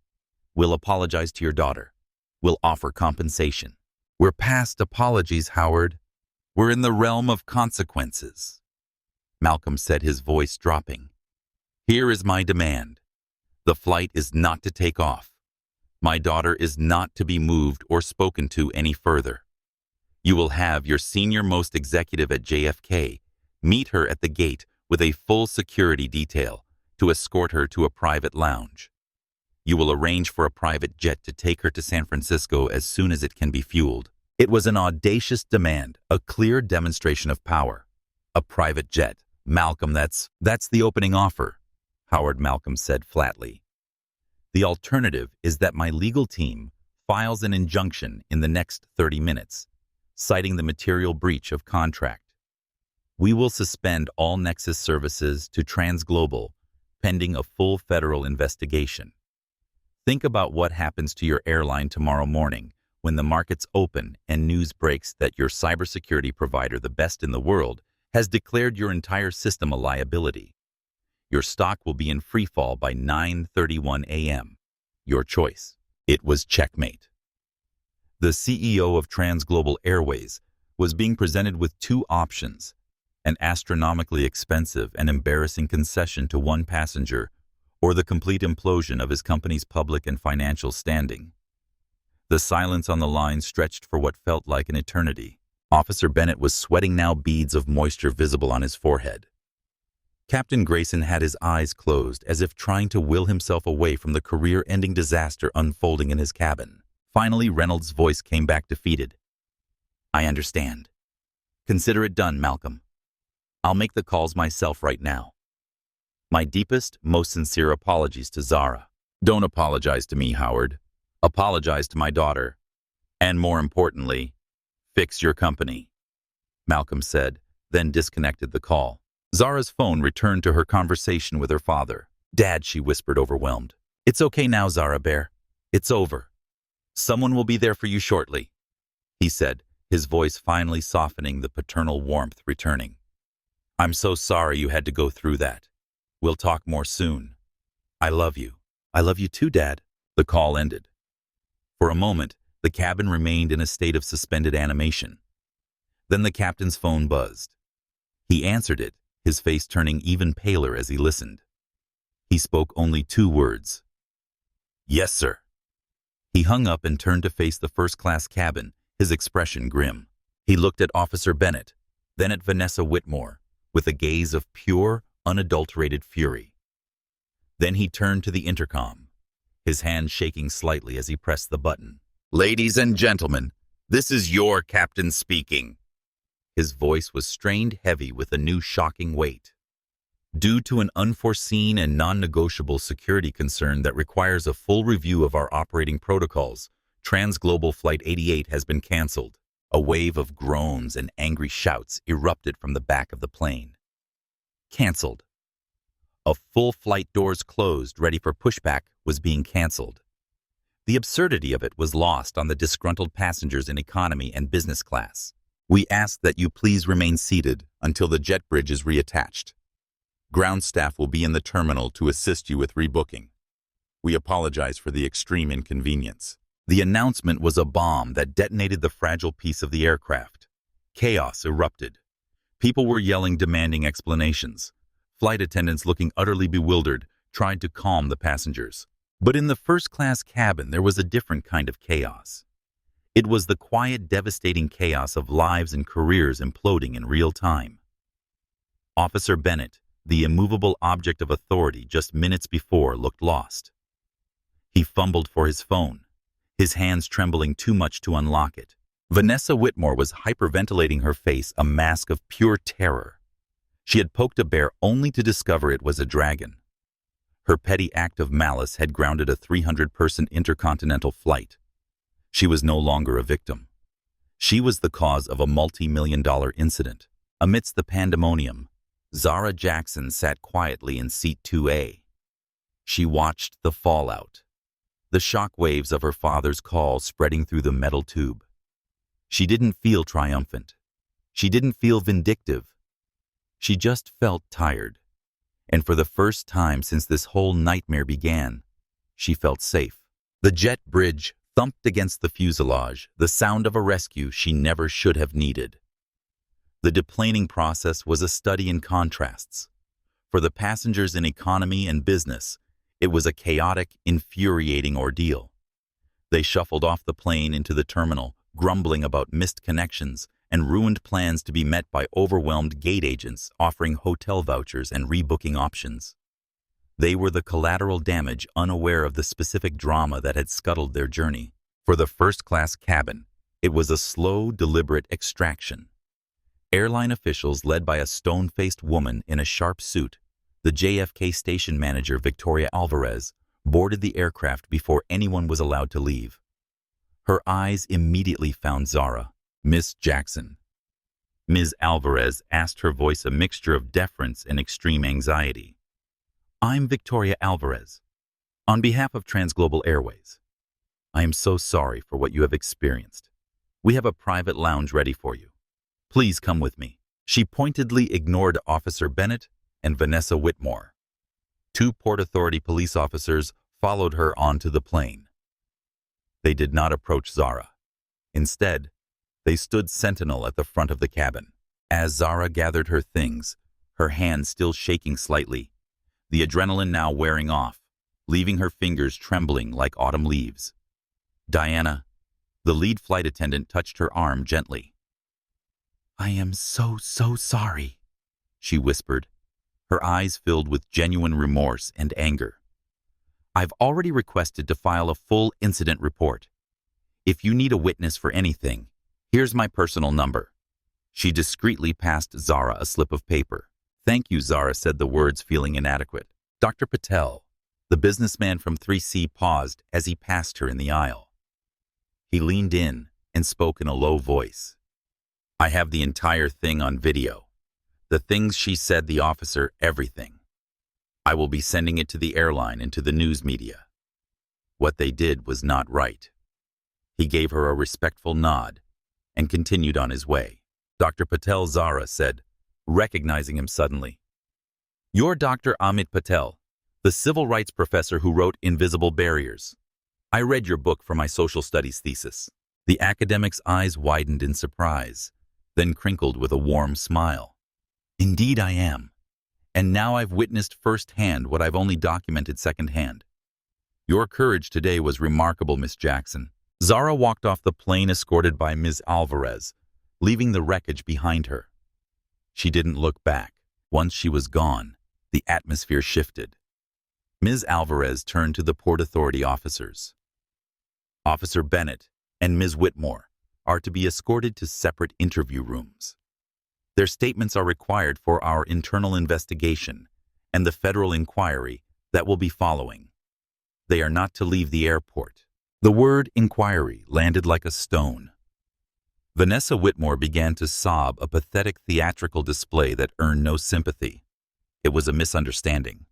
We'll apologize to your daughter. We'll offer compensation. We're past apologies, Howard. We're in the realm of consequences. Malcolm said, his voice dropping. Here is my demand. The flight is not to take off. My daughter is not to be moved or spoken to any further. You will have your senior-most executive at JFK meet her at the gate with a full security detail to escort her to a private lounge. You will arrange for a private jet to take her to San Francisco as soon as it can be fueled. It was an audacious demand, a clear demonstration of power. A private jet. Malcolm, that's the opening offer, Howard Malcolm said flatly. The alternative is that my legal team files an injunction in the next 30 minutes, citing the material breach of contract. We will suspend all Nexus services to TransGlobal pending a full federal investigation. Think about what happens to your airline tomorrow morning when the markets open and news breaks that your cybersecurity provider, the best in the world, has declared your entire system a liability. Your stock will be in freefall by 9:31 a.m. Your choice. It was checkmate. The CEO of TransGlobal Airways was being presented with two options: an astronomically expensive and embarrassing concession to one passenger, or the complete implosion of his company's public and financial standing. The silence on the line stretched for what felt like an eternity. Officer Bennett was sweating now, beads of moisture visible on his forehead. Captain Grayson had his eyes closed, as if trying to will himself away from the career-ending disaster unfolding in his cabin. Finally, Reynolds' voice came back defeated. I understand. Consider it done, Malcolm. I'll make the calls myself right now. My deepest, most sincere apologies to Zara. Don't apologize to me, Howard. Apologize to my daughter. And more importantly, fix your company, Malcolm said, then disconnected the call. Zara's phone returned to her conversation with her father. Dad, she whispered, overwhelmed. It's okay now, Zara Bear. It's over. Someone will be there for you shortly, he said, his voice finally softening, the paternal warmth returning. I'm so sorry you had to go through that. We'll talk more soon. I love you. I love you too, Dad. The call ended. For a moment, the cabin remained in a state of suspended animation. Then the captain's phone buzzed. He answered it, his face turning even paler as he listened. He spoke only 2 words. Yes, sir. He hung up and turned to face the first-class cabin, his expression grim. He looked at Officer Bennett, then at Vanessa Whitmore, with a gaze of pure, unadulterated fury. Then he turned to the intercom, his hand shaking slightly as he pressed the button. Ladies and gentlemen, this is your captain speaking. His voice was strained heavy with a new shocking weight. Due to an unforeseen and non-negotiable security concern that requires a full review of our operating protocols, TransGlobal Flight 88 has been canceled. A wave of groans and angry shouts erupted from the back of the plane. Canceled. A full flight, doors closed, ready for pushback, was being canceled. The absurdity of it was lost on the disgruntled passengers in economy and business class. We ask that you please remain seated until the jet bridge is reattached. Ground staff will be in the terminal to assist you with rebooking. We apologize for the extreme inconvenience. The announcement was a bomb that detonated the fragile piece of the aircraft. Chaos erupted. People were yelling, demanding explanations. Flight attendants, looking utterly bewildered, tried to calm the passengers. But in the first-class cabin, there was a different kind of chaos. It was the quiet, devastating chaos of lives and careers imploding in real time. Officer Bennett, the immovable object of authority just minutes before, looked lost. He fumbled for his phone, his hands trembling too much to unlock it. Vanessa Whitmore was hyperventilating, her face a mask of pure terror. She had poked a bear only to discover it was a dragon. Her petty act of malice had grounded a 300-person intercontinental flight. She was no longer a victim. She was the cause of a multi-million-dollar incident. Amidst the pandemonium, Zara Jackson sat quietly in seat 2A. She watched the fallout, the shock waves of her father's call spreading through the metal tube. She didn't feel triumphant. She didn't feel vindictive. She just felt tired. And for the first time since this whole nightmare began, she felt safe. The jet bridge thumped against the fuselage, the sound of a rescue she never should have needed. The deplaning process was a study in contrasts. For the passengers in economy and business, it was a chaotic, infuriating ordeal. They shuffled off the plane into the terminal, grumbling about missed connections and ruined plans to be met by overwhelmed gate agents offering hotel vouchers and rebooking options. They were the collateral damage, unaware of the specific drama that had scuttled their journey. For the first-class cabin, it was a slow, deliberate extraction. Airline officials, led by a stone-faced woman in a sharp suit, the JFK station manager Victoria Alvarez, boarded the aircraft before anyone was allowed to leave. Her eyes immediately found Zara, Miss Jackson. Ms. Alvarez asked, her voice a mixture of deference and extreme anxiety. "I'm Victoria Alvarez, on behalf of TransGlobal Airways. I am so sorry for what you have experienced. We have a private lounge ready for you. Please come with me." She pointedly ignored Officer Bennett and Vanessa Whitmore. Two Port Authority police officers followed her onto the plane. They did not approach Zara. Instead, they stood sentinel at the front of the cabin. As Zara gathered her things, her hands still shaking slightly, the adrenaline now wearing off, leaving her fingers trembling like autumn leaves. Diana, the lead flight attendant, touched her arm gently. "I am so sorry," she whispered, her eyes filled with genuine remorse and anger. "I've already requested to file a full incident report. If you need a witness for anything, here's my personal number." She discreetly passed Zara a slip of paper. "Thank you," Zara said, the words feeling inadequate. "Dr. Patel." The businessman from 3C paused as he passed her in the aisle. He leaned in and spoke in a low voice. "I have the entire thing on video. The things she said, the officer, everything. I will be sending it to the airline and to the news media. What they did was not right." He gave her a respectful nod and continued on his way. "Dr. Patel," Zara said, recognizing him suddenly. "You're Dr. Amit Patel, the civil rights professor who wrote Invisible Barriers. I read your book for my social studies thesis." The academic's eyes widened in surprise, then crinkled with a warm smile. "Indeed I am. And now I've witnessed firsthand what I've only documented secondhand. Your courage today was remarkable, Miss Jackson." Zara walked off the plane escorted by Ms. Alvarez, leaving the wreckage behind her. She didn't look back. Once she was gone, the atmosphere shifted. Ms. Alvarez turned to the Port Authority officers. "Officer Bennett and Ms. Whitmore are to be escorted to separate interview rooms. Their statements are required for our internal investigation and the federal inquiry that will be following. They are not to leave the airport." The word inquiry landed like a stone. Vanessa Whitmore began to sob, a pathetic theatrical display that earned no sympathy. "It was a misunderstanding.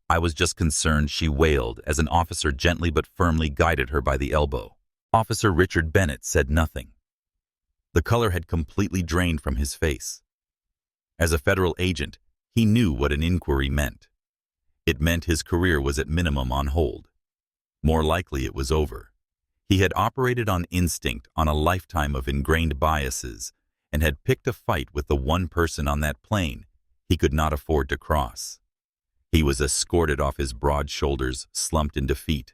I was just concerned," she wailed as an officer gently but firmly guided her by the elbow. Officer Richard Bennett said nothing. The color had completely drained from his face. As a federal agent, he knew what an inquiry meant. It meant his career was at minimum on hold. More likely it was over. He had operated on instinct, on a lifetime of ingrained biases, and had picked a fight with the one person on that plane he could not afford to cross. He was escorted off his broad shoulders, slumped in defeat.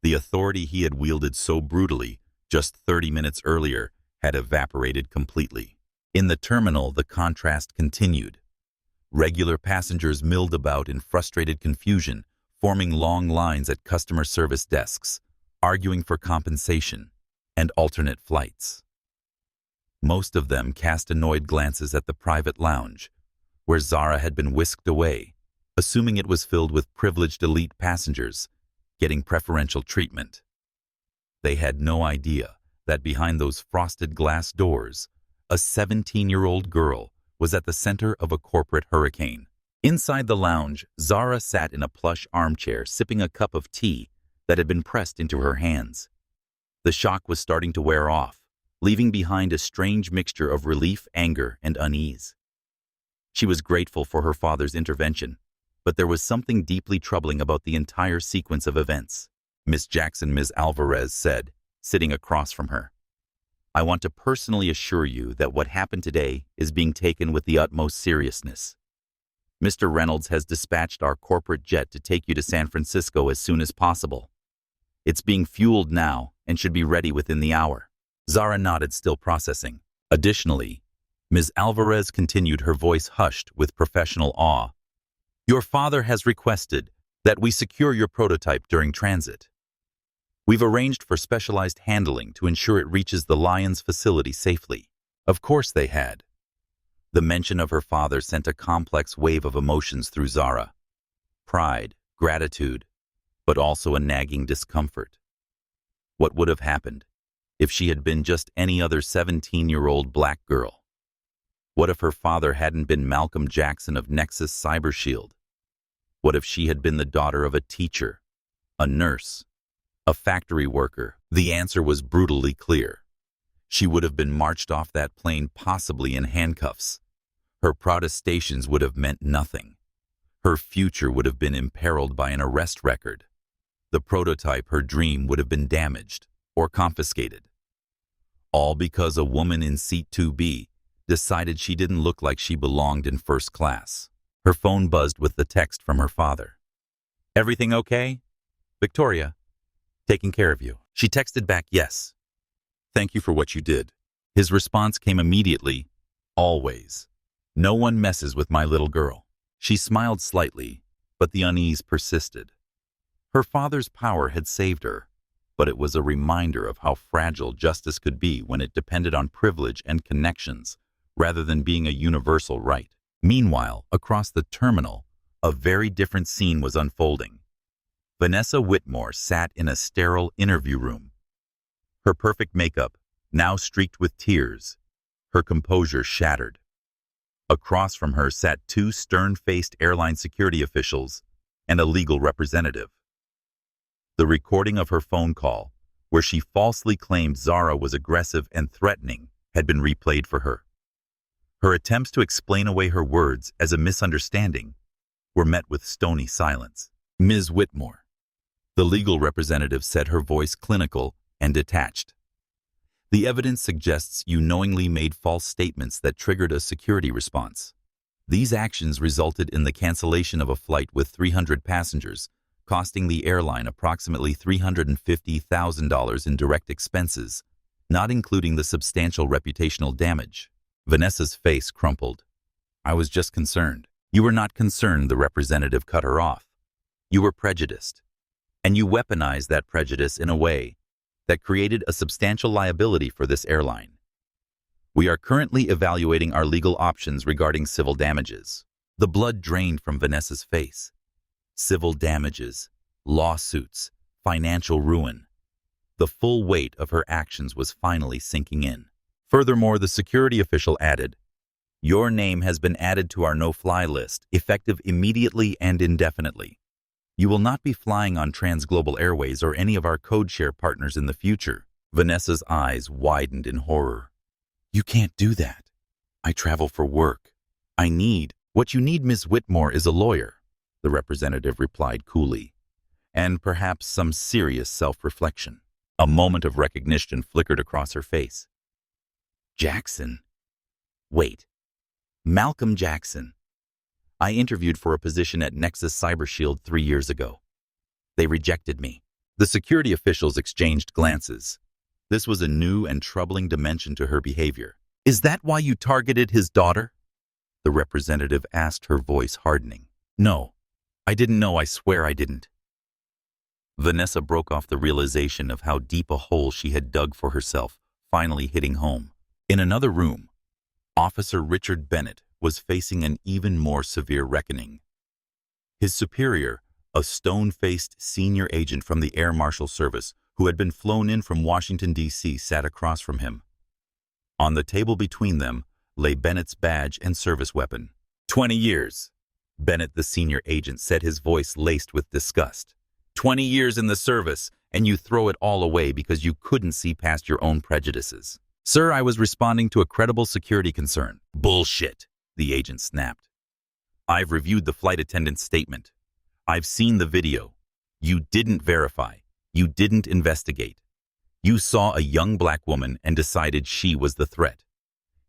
The authority he had wielded so brutally just 30 minutes earlier had evaporated completely. In the terminal, the contrast continued. Regular passengers milled about in frustrated confusion, forming long lines at customer service desks, arguing for compensation and alternate flights. Most of them cast annoyed glances at the private lounge, where Zara had been whisked away, assuming it was filled with privileged elite passengers getting preferential treatment. They had no idea that behind those frosted glass doors, a 17-year-old girl was at the center of a corporate hurricane. Inside the lounge, Zara sat in a plush armchair sipping a cup of tea that had been pressed into her hands. The shock was starting to wear off, leaving behind a strange mixture of relief, anger, and unease. She was grateful for her father's intervention, but there was something deeply troubling about the entire sequence of events. Miss Jackson, Ms. Alvarez said, sitting across from her. I want to personally assure you that what happened today is being taken with the utmost seriousness. Mr. Reynolds has dispatched our corporate jet to take you to San Francisco as soon as possible. It's being fueled now and should be ready within the hour. Zara nodded, still processing. Additionally, Ms. Alvarez continued, her voice hushed with professional awe. Your father has requested that we secure your prototype during transit. We've arranged for specialized handling to ensure it reaches the Lions facility safely. Of course they had. The mention of her father sent a complex wave of emotions through Zara. Pride, gratitude, but also a nagging discomfort. What would have happened if she had been just any other 17-year-old black girl? What if her father hadn't been Malcolm Jackson of Nexus Cybershield? What if she had been the daughter of a teacher, a nurse, a factory worker? The answer was brutally clear. She would have been marched off that plane, possibly in handcuffs. Her protestations would have meant nothing. Her future would have been imperiled by an arrest record. The prototype, her dream, would have been damaged or confiscated. All because a woman in seat 2B decided she didn't look like she belonged in first class. Her phone buzzed with the text from her father. Everything okay? Victoria, taking care of you. She texted back, yes. Thank you for what you did. His response came immediately, always. No one messes with my little girl. She smiled slightly, but the unease persisted. Her father's power had saved her, but it was a reminder of how fragile justice could be when it depended on privilege and connections rather than being a universal right. Meanwhile, across the terminal, a very different scene was unfolding. Vanessa Whitmore sat in a sterile interview room. Her perfect makeup, now streaked with tears, her composure shattered. Across from her sat two stern-faced airline security officials and a legal representative. The recording of her phone call, where she falsely claimed Zara was aggressive and threatening, had been replayed for her. Her attempts to explain away her words as a misunderstanding were met with stony silence. Ms. Whitmore, the legal representative said, her voice clinical and detached. The evidence suggests you knowingly made false statements that triggered a security response. These actions resulted in the cancellation of a flight with 300 passengers, costing the airline approximately $350,000 in direct expenses, not including the substantial reputational damage. Vanessa's face crumpled. I was just concerned. You were not concerned, the representative cut her off. You were prejudiced. And you weaponized that prejudice in a way that created a substantial liability for this airline. We are currently evaluating our legal options regarding civil damages. The blood drained from Vanessa's face. Civil damages, lawsuits, financial ruin. The full weight of her actions was finally sinking in. Furthermore, the security official added, your name has been added to our no-fly list, effective immediately and indefinitely. You will not be flying on TransGlobal Airways or any of our code-share partners in the future. Vanessa's eyes widened in horror. You can't do that. I travel for work. What you need, Ms. Whitmore, is a lawyer, the representative replied coolly, and perhaps some serious self-reflection. A moment of recognition flickered across her face. Jackson? Wait. Malcolm Jackson. I interviewed for a position at Nexus Cybershield 3 years ago. They rejected me. The security officials exchanged glances. This was a new and troubling dimension to her behavior. Is that why you targeted his daughter? The representative asked, her voice hardening. No, I didn't know. I swear I didn't. Vanessa broke off, the realization of how deep a hole she had dug for herself, finally hitting home. In another room, Officer Richard Bennett was facing an even more severe reckoning. His superior, a stone-faced senior agent from the Air Marshal Service who had been flown in from Washington, D.C., sat across from him. On the table between them lay Bennett's badge and service weapon. 20 years. Bennett, the senior agent, said, his voice laced with disgust. 20 years in the service, and you throw it all away because you couldn't see past your own prejudices. Sir, I was responding to a credible security concern. Bullshit, the agent snapped. I've reviewed the flight attendant's statement. I've seen the video. You didn't verify. You didn't investigate. You saw a young black woman and decided she was the threat.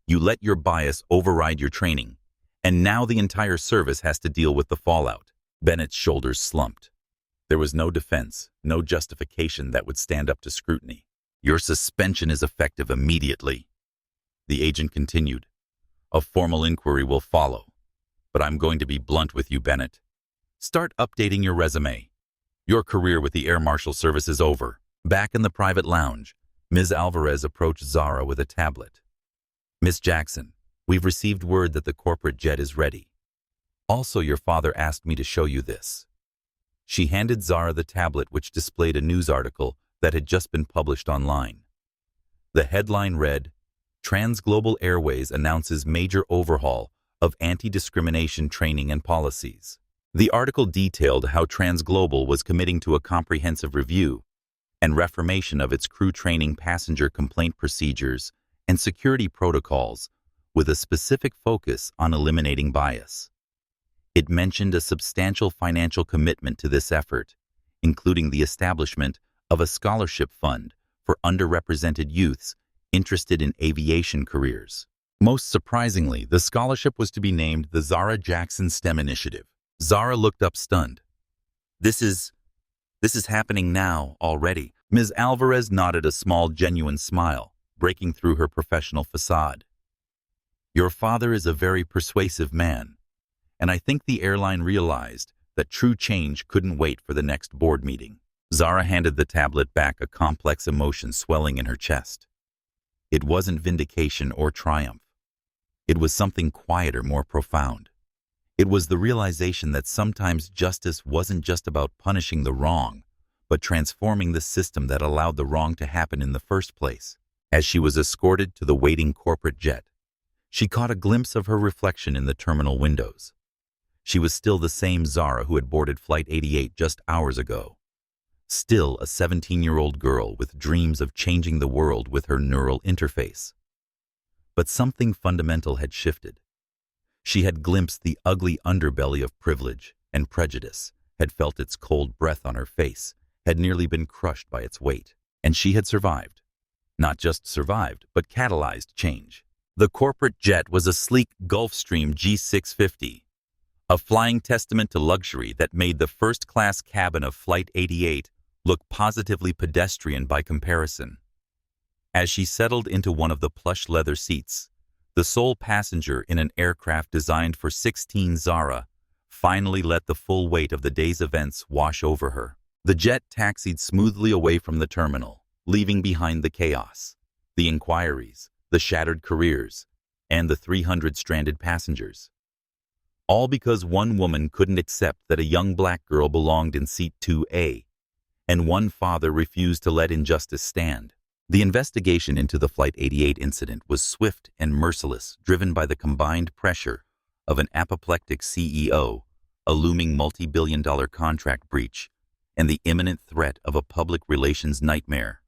You let your bias override your training, and now the entire service has to deal with the fallout. Bennett's shoulders slumped. There was no defense, no justification that would stand up to scrutiny. Your suspension is effective immediately. The agent continued. A formal inquiry will follow, but I'm going to be blunt with you, Bennett. Start updating your resume. Your career with the Air Marshal Service is over. Back in the private lounge, Ms. Alvarez approached Zara with a tablet. Miss Jackson, we've received word that the corporate jet is ready. Also, your father asked me to show you this. She handed Zara the tablet, which displayed a news article that had just been published online. The headline read, TransGlobal Airways announces major overhaul of anti-discrimination training and policies. The article detailed how TransGlobal was committing to a comprehensive review and reformation of its crew training, passenger complaint procedures, and security protocols, with a specific focus on eliminating bias. It mentioned a substantial financial commitment to this effort, including the establishment of a scholarship fund for underrepresented youths interested in aviation careers. Most surprisingly, the scholarship was to be named the Zara Jackson STEM Initiative. Zara looked up stunned. This is happening now, already. Ms. Alvarez nodded, a small, genuine smile breaking through her professional facade. Your father is a very persuasive man, and I think the airline realized that true change couldn't wait for the next board meeting. Zara handed the tablet back, a complex emotion swelling in her chest. It wasn't vindication or triumph. It was something quieter, more profound. It was the realization that sometimes justice wasn't just about punishing the wrong, but transforming the system that allowed the wrong to happen in the first place. As she was escorted to the waiting corporate jet, she caught a glimpse of her reflection in the terminal windows. She was still the same Zara who had boarded Flight 88 just hours ago. Still a 17-year-old girl with dreams of changing the world with her neural interface. But something fundamental had shifted. She had glimpsed the ugly underbelly of privilege and prejudice, had felt its cold breath on her face, had nearly been crushed by its weight. And she had survived. Not just survived, but catalyzed change. The corporate jet was a sleek Gulfstream G650, a flying testament to luxury that made the first-class cabin of Flight 88 look positively pedestrian by comparison. As she settled into one of the plush leather seats, the sole passenger in an aircraft designed for 16, Zara finally let the full weight of the day's events wash over her. The jet taxied smoothly away from the terminal, leaving behind the chaos, the inquiries, the shattered careers, and the 300 stranded passengers. All because one woman couldn't accept that a young black girl belonged in seat 2A, and one father refused to let injustice stand. The investigation into the Flight 88 incident was swift and merciless, driven by the combined pressure of an apoplectic CEO, a looming multi-billion-dollar contract breach, and the imminent threat of a public relations nightmare.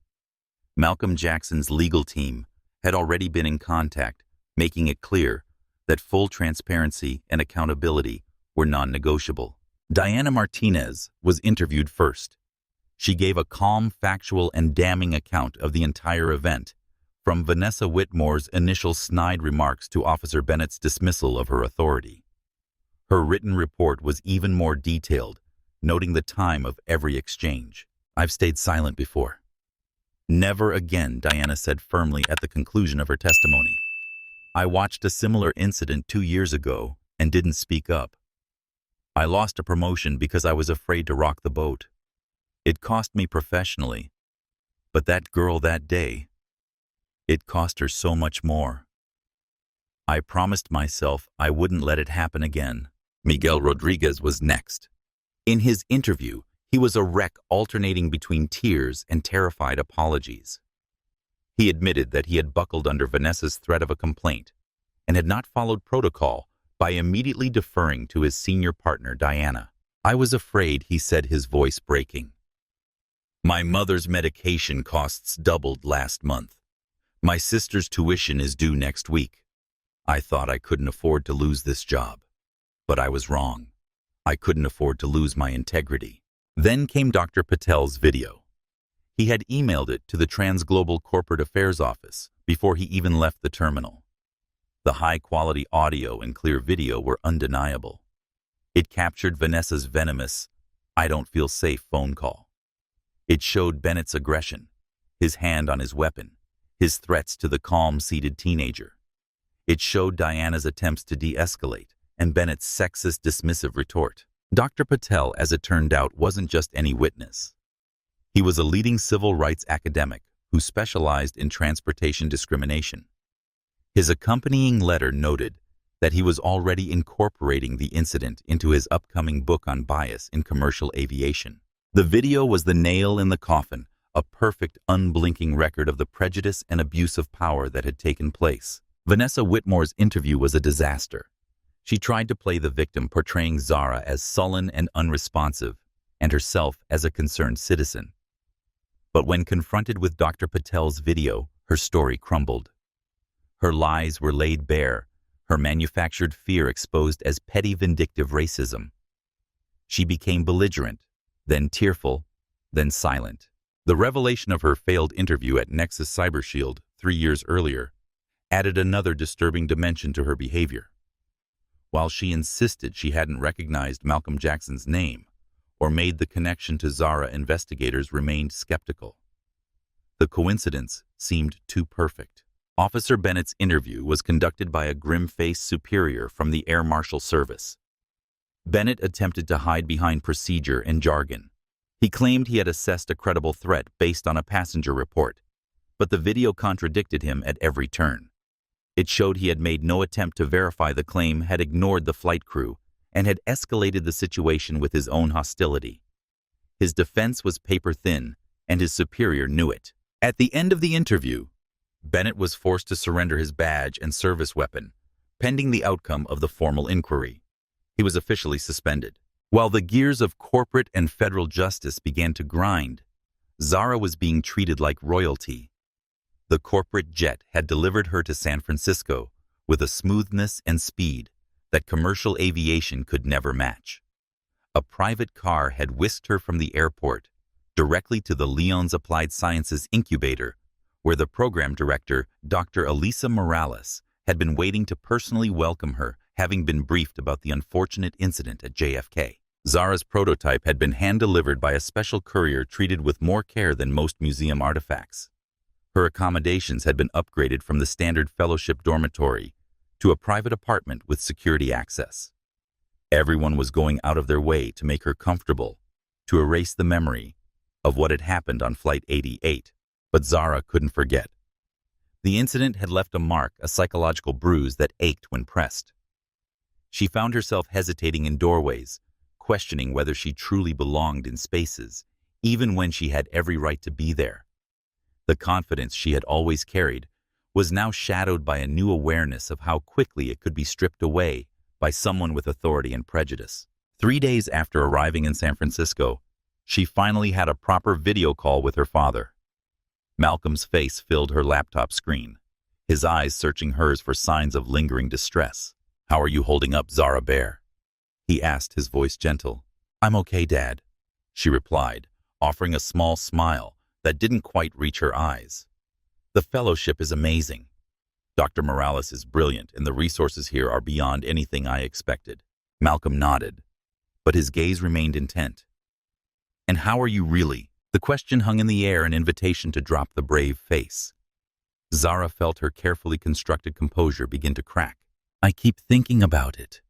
Malcolm Jackson's legal team had already been in contact, making it clear that full transparency and accountability were non-negotiable. Diana Martinez was interviewed first. She gave a calm, factual, and damning account of the entire event, from Vanessa Whitmore's initial snide remarks to Officer Bennett's dismissal of her authority. Her written report was even more detailed, noting the time of every exchange. "I've stayed silent before." "Never again," Diana said firmly at the conclusion of her testimony. "I watched a similar incident 2 years ago and didn't speak up. I lost a promotion because I was afraid to rock the boat. It cost me professionally, but that girl that day, it cost her so much more. I promised myself I wouldn't let it happen again." Miguel Rodriguez was next. In his interview, he was a wreck, alternating between tears and terrified apologies. He admitted that he had buckled under Vanessa's threat of a complaint and had not followed protocol by immediately deferring to his senior partner, Diana. "I was afraid," he said, his voice breaking. "My mother's medication costs doubled last month. My sister's tuition is due next week. I thought I couldn't afford to lose this job. But I was wrong. I couldn't afford to lose my integrity." Then came Dr. Patel's video. He had emailed it to the TransGlobal Corporate Affairs office before he even left the terminal. The high-quality audio and clear video were undeniable. It captured Vanessa's venomous, "I don't feel safe" phone call. It showed Bennett's aggression, his hand on his weapon, his threats to the calm-seated teenager. It showed Diana's attempts to de-escalate and Bennett's sexist, dismissive retort. Dr. Patel, as it turned out, wasn't just any witness. He was a leading civil rights academic who specialized in transportation discrimination. His accompanying letter noted that he was already incorporating the incident into his upcoming book on bias in commercial aviation. The video was the nail in the coffin, a perfect, unblinking record of the prejudice and abuse of power that had taken place. Vanessa Whitmore's interview was a disaster. She tried to play the victim, portraying Zara as sullen and unresponsive, and herself as a concerned citizen. But when confronted with Dr. Patel's video, her story crumbled. Her lies were laid bare, her manufactured fear exposed as petty, vindictive racism. She became belligerent, then tearful, then silent. The revelation of her failed interview at Nexus Cybershield 3 years earlier added another disturbing dimension to her behavior. While she insisted she hadn't recognized Malcolm Jackson's name or made the connection to Zara, investigators remained skeptical. The coincidence seemed too perfect. Officer Bennett's interview was conducted by a grim-faced superior from the Air Marshal Service. Bennett attempted to hide behind procedure and jargon. He claimed he had assessed a credible threat based on a passenger report, but the video contradicted him at every turn. It showed he had made no attempt to verify the claim, had ignored the flight crew, and had escalated the situation with his own hostility. His defense was paper-thin, and his superior knew it. At the end of the interview, Bennett was forced to surrender his badge and service weapon, pending the outcome of the formal inquiry. He was officially suspended. While the gears of corporate and federal justice began to grind, Zara was being treated like royalty. The corporate jet had delivered her to San Francisco with a smoothness and speed that commercial aviation could never match. A private car had whisked her from the airport directly to the Leon's Applied Sciences Incubator, where the program director, Dr. Elisa Morales, had been waiting to personally welcome her, having been briefed about the unfortunate incident at JFK. Zara's prototype had been hand-delivered by a special courier treated with more care than most museum artifacts. Her accommodations had been upgraded from the standard fellowship dormitory to a private apartment with security access. Everyone was going out of their way to make her comfortable, to erase the memory of what had happened on Flight 88. But Zara couldn't forget. The incident had left a mark, a psychological bruise that ached when pressed. She found herself hesitating in doorways, questioning whether she truly belonged in spaces, even when she had every right to be there. The confidence she had always carried was now shadowed by a new awareness of how quickly it could be stripped away by someone with authority and prejudice. 3 days after arriving in San Francisco, she finally had a proper video call with her father. Malcolm's face filled her laptop screen, his eyes searching hers for signs of lingering distress. "How are you holding up, Zara Bear?" he asked, his voice gentle. "I'm okay, Dad," she replied, offering a small smile that didn't quite reach her eyes. "The fellowship is amazing. Dr. Morales is brilliant, and the resources here are beyond anything I expected. Malcolm nodded, but his gaze remained intent. And how are you really? The question hung in the air, an invitation to drop the brave face. Zara felt her carefully constructed composure begin to crack. I keep thinking about it,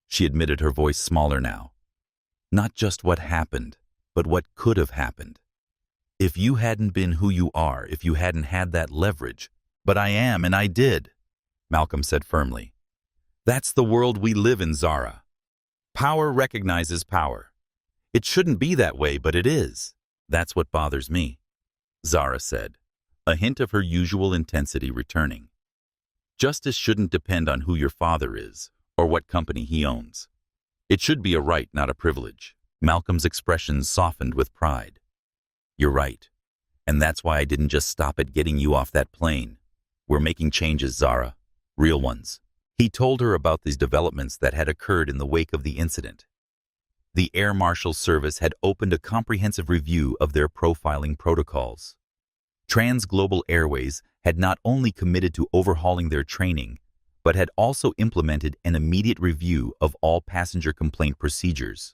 she admitted, her voice smaller now. Not just what happened, but what could have happened. If you hadn't been who you are, if you hadn't had that leverage. But I am, and I did, Malcolm said firmly. That's the world we live in, Zara. Power recognizes power. It shouldn't be that way, but it is. That's what bothers me, Zara said, a hint of her usual intensity returning. Justice shouldn't depend on who your father is or what company he owns. It should be a right, not a privilege. Malcolm's expression softened with pride. You're right, and that's why I didn't just stop at getting you off that plane. We're making changes, Zara, real ones. He told her about these developments that had occurred in the wake of the incident. The Air Marshal Service had opened a comprehensive review of their profiling protocols. TransGlobal Airways had not only committed to overhauling their training, but had also implemented an immediate review of all passenger complaint procedures.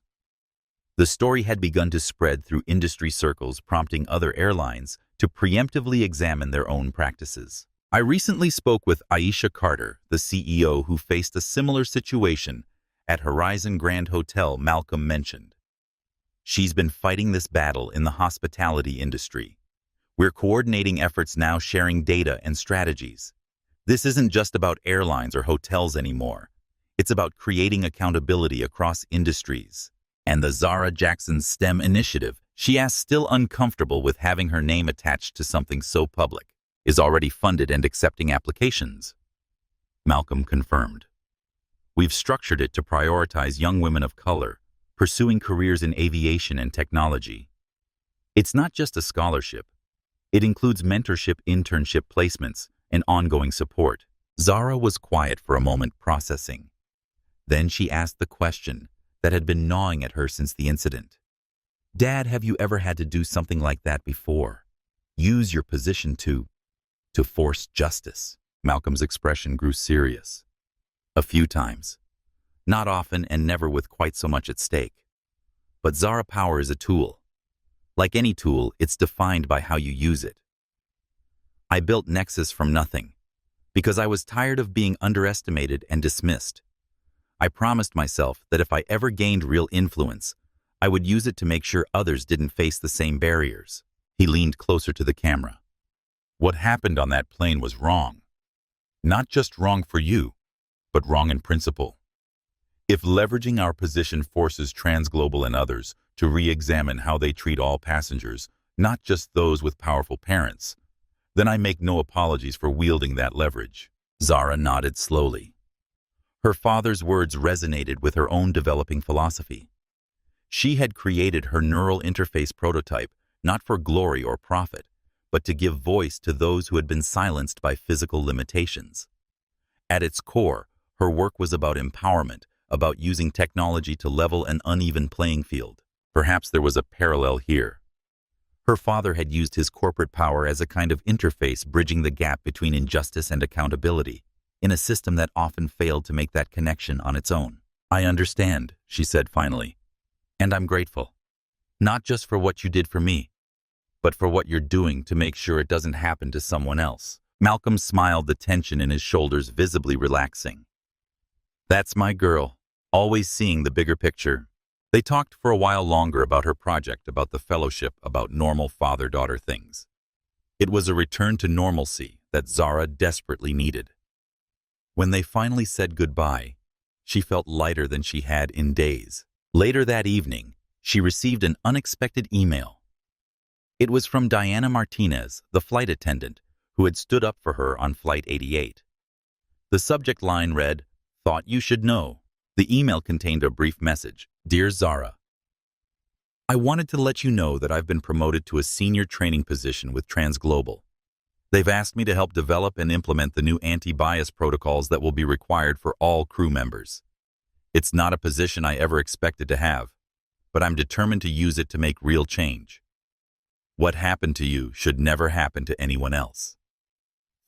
The story had begun to spread through industry circles, prompting other airlines to preemptively examine their own practices. I recently spoke with Aisha Carter, the CEO, who faced a similar situation at Horizon Grand Hotel, Malcolm mentioned. She's been fighting this battle in the hospitality industry. We're coordinating efforts now, sharing data and strategies. This isn't just about airlines or hotels anymore. It's about creating accountability across industries. And the Zara Jackson STEM initiative, she asked, still uncomfortable with having her name attached to something so public, is already funded and accepting applications. Malcolm confirmed. We've structured it to prioritize young women of color, pursuing careers in aviation and technology. It's not just a scholarship. It includes mentorship, internship placements, and ongoing support. Zara was quiet for a moment, processing. Then she asked the question that had been gnawing at her since the incident. Dad, have you ever had to do something like that before? Use your position to force justice? Malcolm's expression grew serious. A few times. Not often, and never with quite so much at stake. But Zara, power is a tool. Like any tool, it's defined by how you use it. I built Nexus from nothing, because I was tired of being underestimated and dismissed. I promised myself that if I ever gained real influence, I would use it to make sure others didn't face the same barriers. He leaned closer to the camera. What happened on that plane was wrong. Not just wrong for you, but wrong in principle. If leveraging our position forces TransGlobal and others to re-examine how they treat all passengers, not just those with powerful parents, then I make no apologies for wielding that leverage. Zara nodded slowly. Her father's words resonated with her own developing philosophy. She had created her neural interface prototype not for glory or profit, but to give voice to those who had been silenced by physical limitations. At its core, her work was about empowerment, about using technology to level an uneven playing field. Perhaps there was a parallel here. Her father had used his corporate power as a kind of interface, bridging the gap between injustice and accountability, in a system that often failed to make that connection on its own. I understand, she said finally, and I'm grateful. Not just for what you did for me, but for what you're doing to make sure it doesn't happen to someone else. Malcolm smiled, the tension in his shoulders visibly relaxing. That's my girl, always seeing the bigger picture. They talked for a while longer about her project, about the fellowship, about normal father-daughter things. It was a return to normalcy that Zara desperately needed. When they finally said goodbye, she felt lighter than she had in days. Later that evening, she received an unexpected email. It was from Diana Martinez, the flight attendant, who had stood up for her on Flight 88. The subject line read, "Thought you should know." The email contained a brief message. Dear Zara, I wanted to let you know that I've been promoted to a senior training position with TransGlobal. They've asked me to help develop and implement the new anti-bias protocols that will be required for all crew members. It's not a position I ever expected to have, but I'm determined to use it to make real change. What happened to you should never happen to anyone else.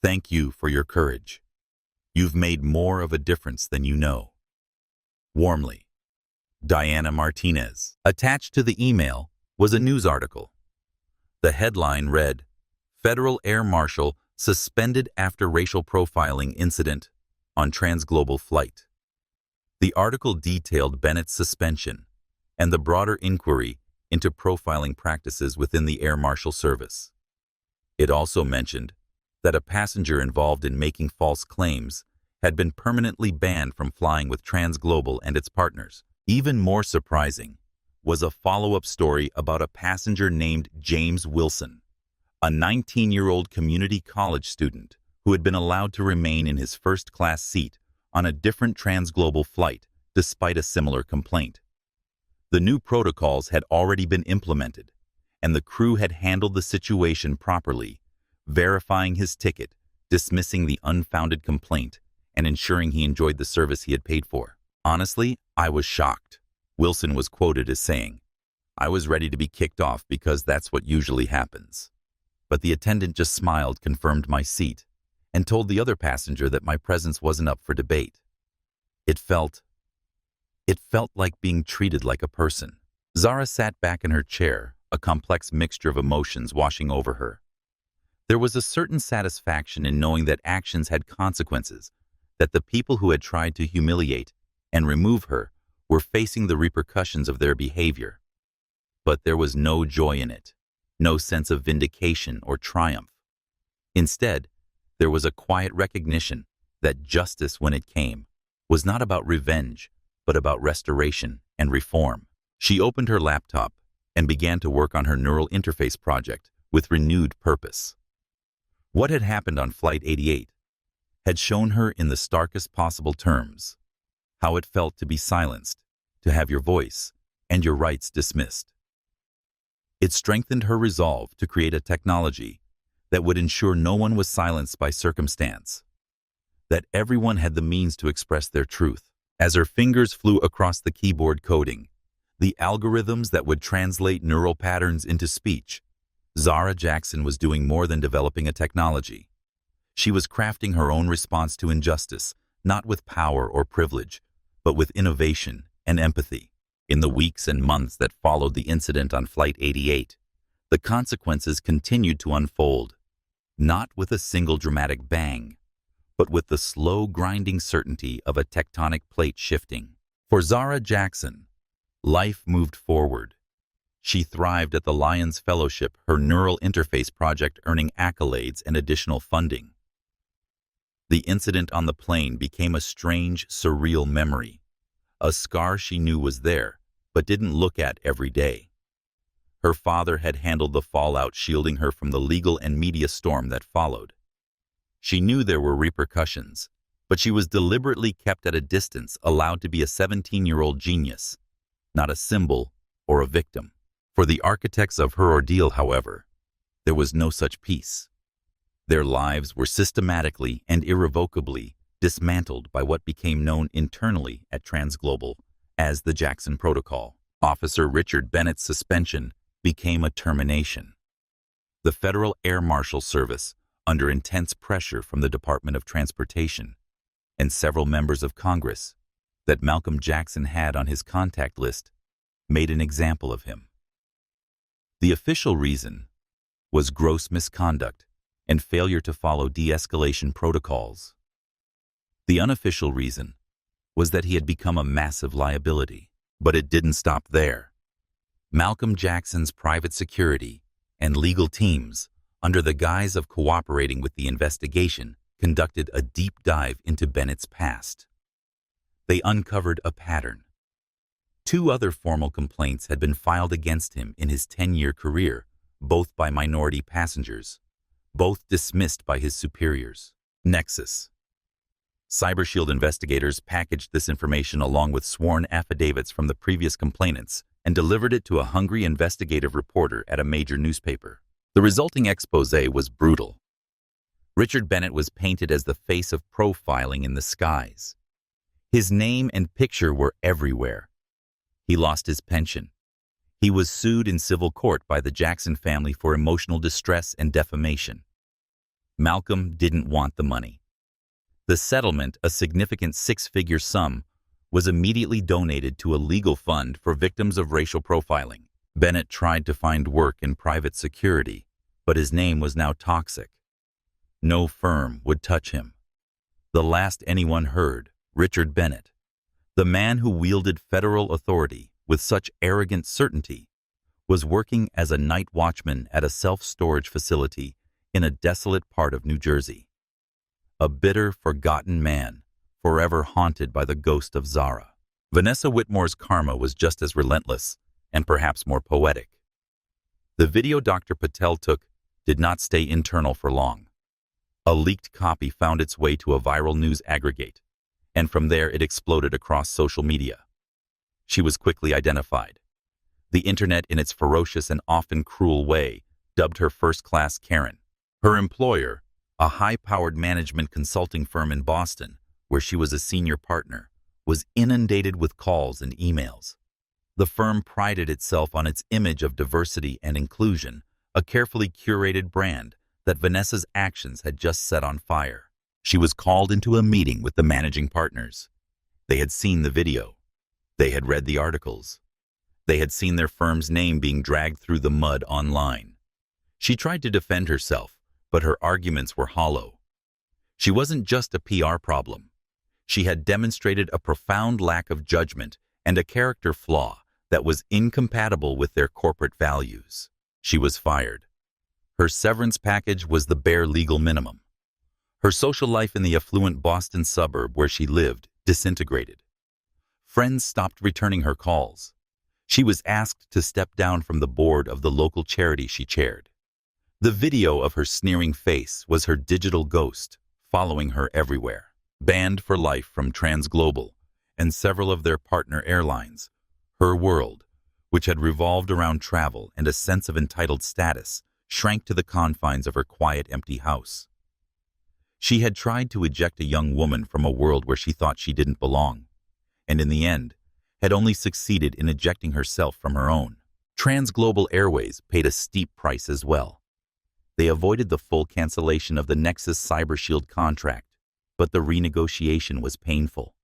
Thank you for your courage. You've made more of a difference than you know. Warmly, Diana Martinez. Attached to the email was a news article. The headline read, "Federal Air Marshal suspended after racial profiling incident on TransGlobal flight." The article detailed Bennett's suspension and the broader inquiry into profiling practices within the Air Marshal Service. It also mentioned that a passenger involved in making false claims had been permanently banned from flying with TransGlobal and its partners. Even more surprising was a follow-up story about a passenger named James Wilson, a 19-year-old community college student who had been allowed to remain in his first-class seat on a different TransGlobal flight despite a similar complaint. The new protocols had already been implemented, and the crew had handled the situation properly, verifying his ticket, dismissing the unfounded complaint, and ensuring he enjoyed the service he had paid for. "Honestly, I was shocked," Wilson was quoted as saying. "I was ready to be kicked off because that's what usually happens. But the attendant just smiled, confirmed my seat, and told the other passenger that my presence wasn't up for debate. It felt like being treated like a person." Zara sat back in her chair, a complex mixture of emotions washing over her. There was a certain satisfaction in knowing that actions had consequences, that the people who had tried to humiliate and remove her were facing the repercussions of their behavior. But there was no joy in it, no sense of vindication or triumph. Instead, there was a quiet recognition that justice, when it came, was not about revenge, but about restoration and reform. She opened her laptop and began to work on her neural interface project with renewed purpose. What had happened on Flight 88 had shown her in the starkest possible terms how it felt to be silenced, to have your voice and your rights dismissed. It strengthened her resolve to create a technology that would ensure no one was silenced by circumstance, that everyone had the means to express their truth. As her fingers flew across the keyboard coding, the algorithms that would translate neural patterns into speech, Zara Jackson was doing more than developing a technology. She was crafting her own response to injustice, not with power or privilege, but with innovation and empathy. In the weeks and months that followed the incident on Flight 88, the consequences continued to unfold, not with a single dramatic bang, but with the slow, grinding certainty of a tectonic plate shifting. For Zara Jackson, life moved forward. She thrived at the Lions Fellowship, her neural interface project earning accolades and additional funding. The incident on the plane became a strange, surreal memory, a scar she knew was there, but didn't look at every day. Her father had handled the fallout, shielding her from the legal and media storm that followed. She knew there were repercussions, but she was deliberately kept at a distance, allowed to be a 17-year-old genius, not a symbol or a victim. For the architects of her ordeal, however, there was no such peace. Their lives were systematically and irrevocably dismantled by what became known internally at TransGlobal as the Jackson Protocol. Officer Richard Bennett's suspension became a termination. The Federal Air Marshal Service, under intense pressure from the Department of Transportation and several members of Congress that Malcolm Jackson had on his contact list, made an example of him. The official reason was gross misconduct and failure to follow de-escalation protocols. The unofficial reason was that he had become a massive liability. But it didn't stop there. Malcolm Jackson's private security and legal teams, under the guise of cooperating with the investigation, conducted a deep dive into Bennett's past. They uncovered a pattern. 2 other formal complaints had been filed against him in his 10-year career, both by minority passengers, both dismissed by his superiors. Nexus Cybershield investigators packaged this information along with sworn affidavits from the previous complainants and delivered it to a hungry investigative reporter at a major newspaper. The resulting expose was brutal. Richard Bennett was painted as the face of profiling in the skies. His name and picture were everywhere. He lost his pension. He was sued in civil court by the Jackson family for emotional distress and defamation. Malcolm didn't want the money. The settlement, a significant 6-figure sum, was immediately donated to a legal fund for victims of racial profiling. Bennett tried to find work in private security, but his name was now toxic. No firm would touch him. The last anyone heard, Richard Bennett, the man who wielded federal authority with such arrogant certainty, was working as a night watchman at a self-storage facility in a desolate part of New Jersey. A bitter, forgotten man, forever haunted by the ghost of Zara. Vanessa Whitmore's karma was just as relentless, and perhaps more poetic. The video Dr. Patel took did not stay internal for long. A leaked copy found its way to a viral news aggregate, and from there it exploded across social media. She was quickly identified. The internet, in its ferocious and often cruel way, dubbed her first-class Karen. Her employer, a high-powered management consulting firm in Boston, where she was a senior partner, was inundated with calls and emails. The firm prided itself on its image of diversity and inclusion, a carefully curated brand that Vanessa's actions had just set on fire. She was called into a meeting with the managing partners. They had seen the video. They had read the articles. They had seen their firm's name being dragged through the mud online. She tried to defend herself, but her arguments were hollow. She wasn't just a PR problem. She had demonstrated a profound lack of judgment and a character flaw that was incompatible with their corporate values. She was fired. Her severance package was the bare legal minimum. Her social life in the affluent Boston suburb where she lived disintegrated. Friends stopped returning her calls. She was asked to step down from the board of the local charity she chaired. The video of her sneering face was her digital ghost, following her everywhere. Banned for life from TransGlobal and several of their partner airlines, her world, which had revolved around travel and a sense of entitled status, shrank to the confines of her quiet, empty house. She had tried to eject a young woman from a world where she thought she didn't belong, and in the end, had only succeeded in ejecting herself from her own. TransGlobal Airways paid a steep price as well. They avoided the full cancellation of the Nexus Cybershield contract, but the renegotiation was painful.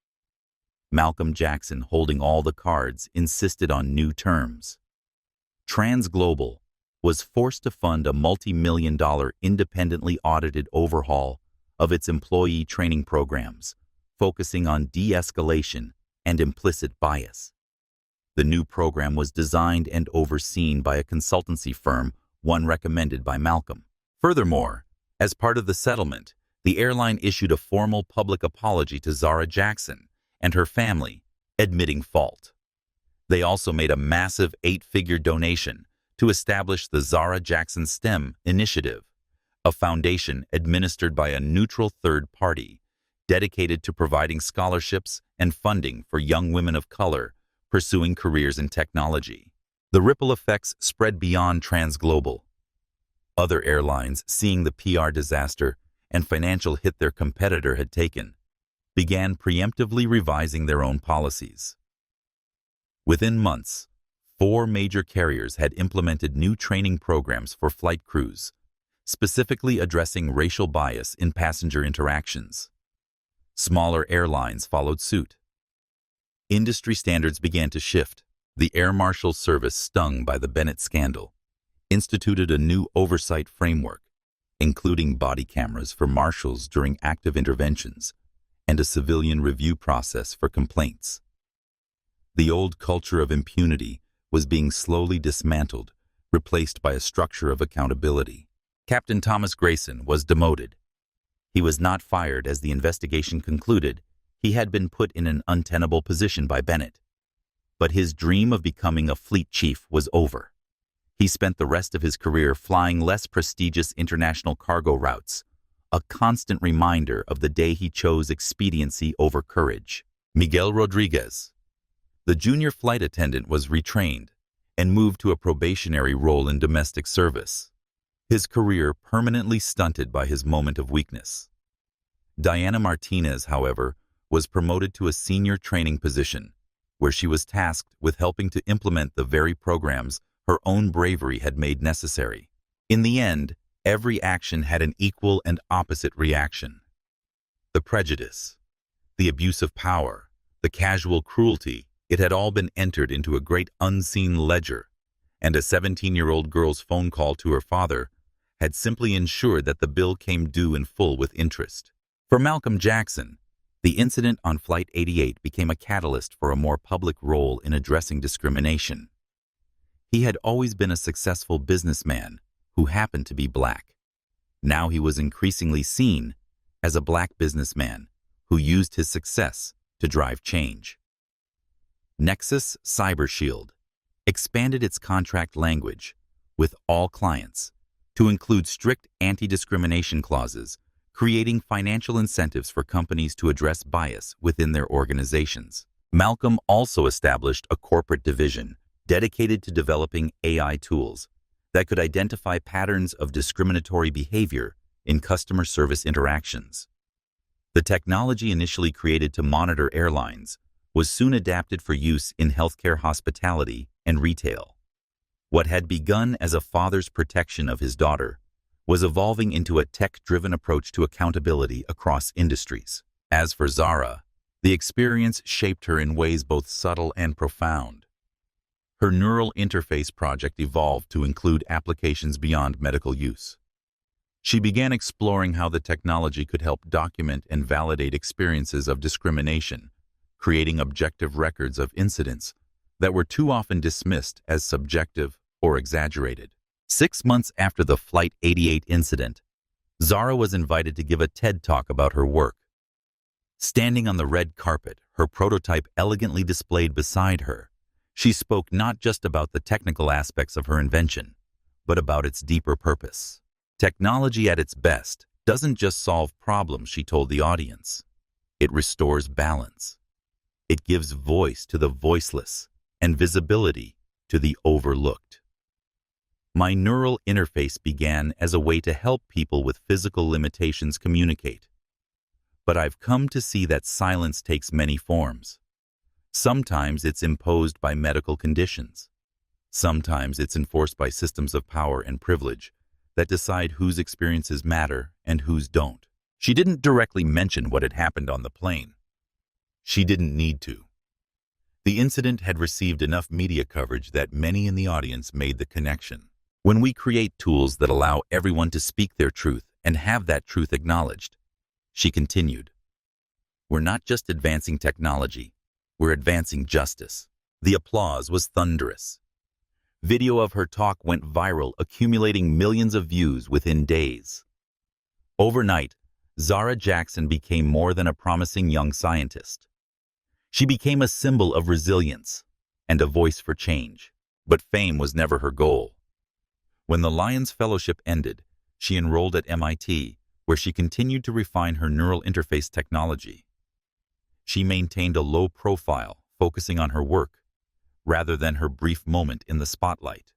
Malcolm Jackson, holding all the cards, insisted on new terms. TransGlobal was forced to fund a multi-million-dollar independently audited overhaul of its employee training programs, focusing on de-escalation and implicit bias. The new program was designed and overseen by a consultancy firm, one recommended by Malcolm. Furthermore, as part of the settlement, the airline issued a formal public apology to Zara Jackson and her family, admitting fault. They also made a massive 8-figure donation to establish the Zara Jackson STEM initiative, a foundation administered by a neutral third party dedicated to providing scholarships and funding for young women of color pursuing careers in technology. The ripple effects spread beyond TransGlobal. Other airlines, seeing the PR disaster and financial hit their competitor had taken, began preemptively revising their own policies. Within months, 4 major carriers had implemented new training programs for flight crews, specifically addressing racial bias in passenger interactions. Smaller airlines followed suit. Industry standards began to shift. The Air Marshal Service, stung by the Bennett scandal, instituted a new oversight framework, including body cameras for marshals during active interventions and a civilian review process for complaints. The old culture of impunity was being slowly dismantled, replaced by a structure of accountability. Captain Thomas Grayson was demoted. He was not fired as the investigation concluded. He had been put in an untenable position by Bennett. But his dream of becoming a fleet chief was over. He spent the rest of his career flying less prestigious international cargo routes, a constant reminder of the day he chose expediency over courage. Miguel Rodriguez, the junior flight attendant, was retrained and moved to a probationary role in domestic service, his career permanently stunted by his moment of weakness. Diana Martinez, however, was promoted to a senior training position, where she was tasked with helping to implement the very programs her own bravery had made necessary. In the end, every action had an equal and opposite reaction. The prejudice, the abuse of power, the the casual cruelty, it had all been entered into a great unseen ledger, and a 17-year-old girl's phone call to her father had simply ensured that the bill came due in full with interest. For Malcolm Jackson, the incident on Flight 88 became a catalyst for a more public role in addressing discrimination. He had always been a successful businessman who happened to be black. Now he was increasingly seen as a black businessman who used his success to drive change. Nexus Cybershield expanded its contract language with all clients to include strict anti-discrimination clauses, creating financial incentives for companies to address bias within their organizations. Malcolm also established a corporate division dedicated to developing AI tools that could identify patterns of discriminatory behavior in customer service interactions. The technology initially created to monitor airlines was soon adapted for use in healthcare, hospitality, and retail. What had begun as a father's protection of his daughter was evolving into a tech-driven approach to accountability across industries. As for Zara, the experience shaped her in ways both subtle and profound. Her neural interface project evolved to include applications beyond medical use. She began exploring how the technology could help document and validate experiences of discrimination, creating objective records of incidents that were too often dismissed as subjective or exaggerated. 6 months after the Flight 88 incident, Zara was invited to give a TED Talk about her work. Standing on the red carpet, her prototype elegantly displayed beside her, she spoke not just about the technical aspects of her invention, but about its deeper purpose. Technology at its best doesn't just solve problems, she told the audience. It restores balance. It gives voice to the voiceless and visibility to the overlooked. My neural interface began as a way to help people with physical limitations communicate. But I've come to see that silence takes many forms. Sometimes it's imposed by medical conditions. Sometimes it's enforced by systems of power and privilege that decide whose experiences matter and whose don't. She didn't directly mention what had happened on the plane. She didn't need to. The incident had received enough media coverage that many in the audience made the connection. When we create tools that allow everyone to speak their truth and have that truth acknowledged, she continued, we're not just advancing technology, we're advancing justice. The applause was thunderous. Video of her talk went viral, accumulating millions of views within days. Overnight, Zara Jackson became more than a promising young scientist. She became a symbol of resilience and a voice for change. But fame was never her goal. When the Lions Fellowship ended, she enrolled at MIT, where she continued to refine her neural interface technology. She maintained a low profile, focusing on her work, rather than her brief moment in the spotlight.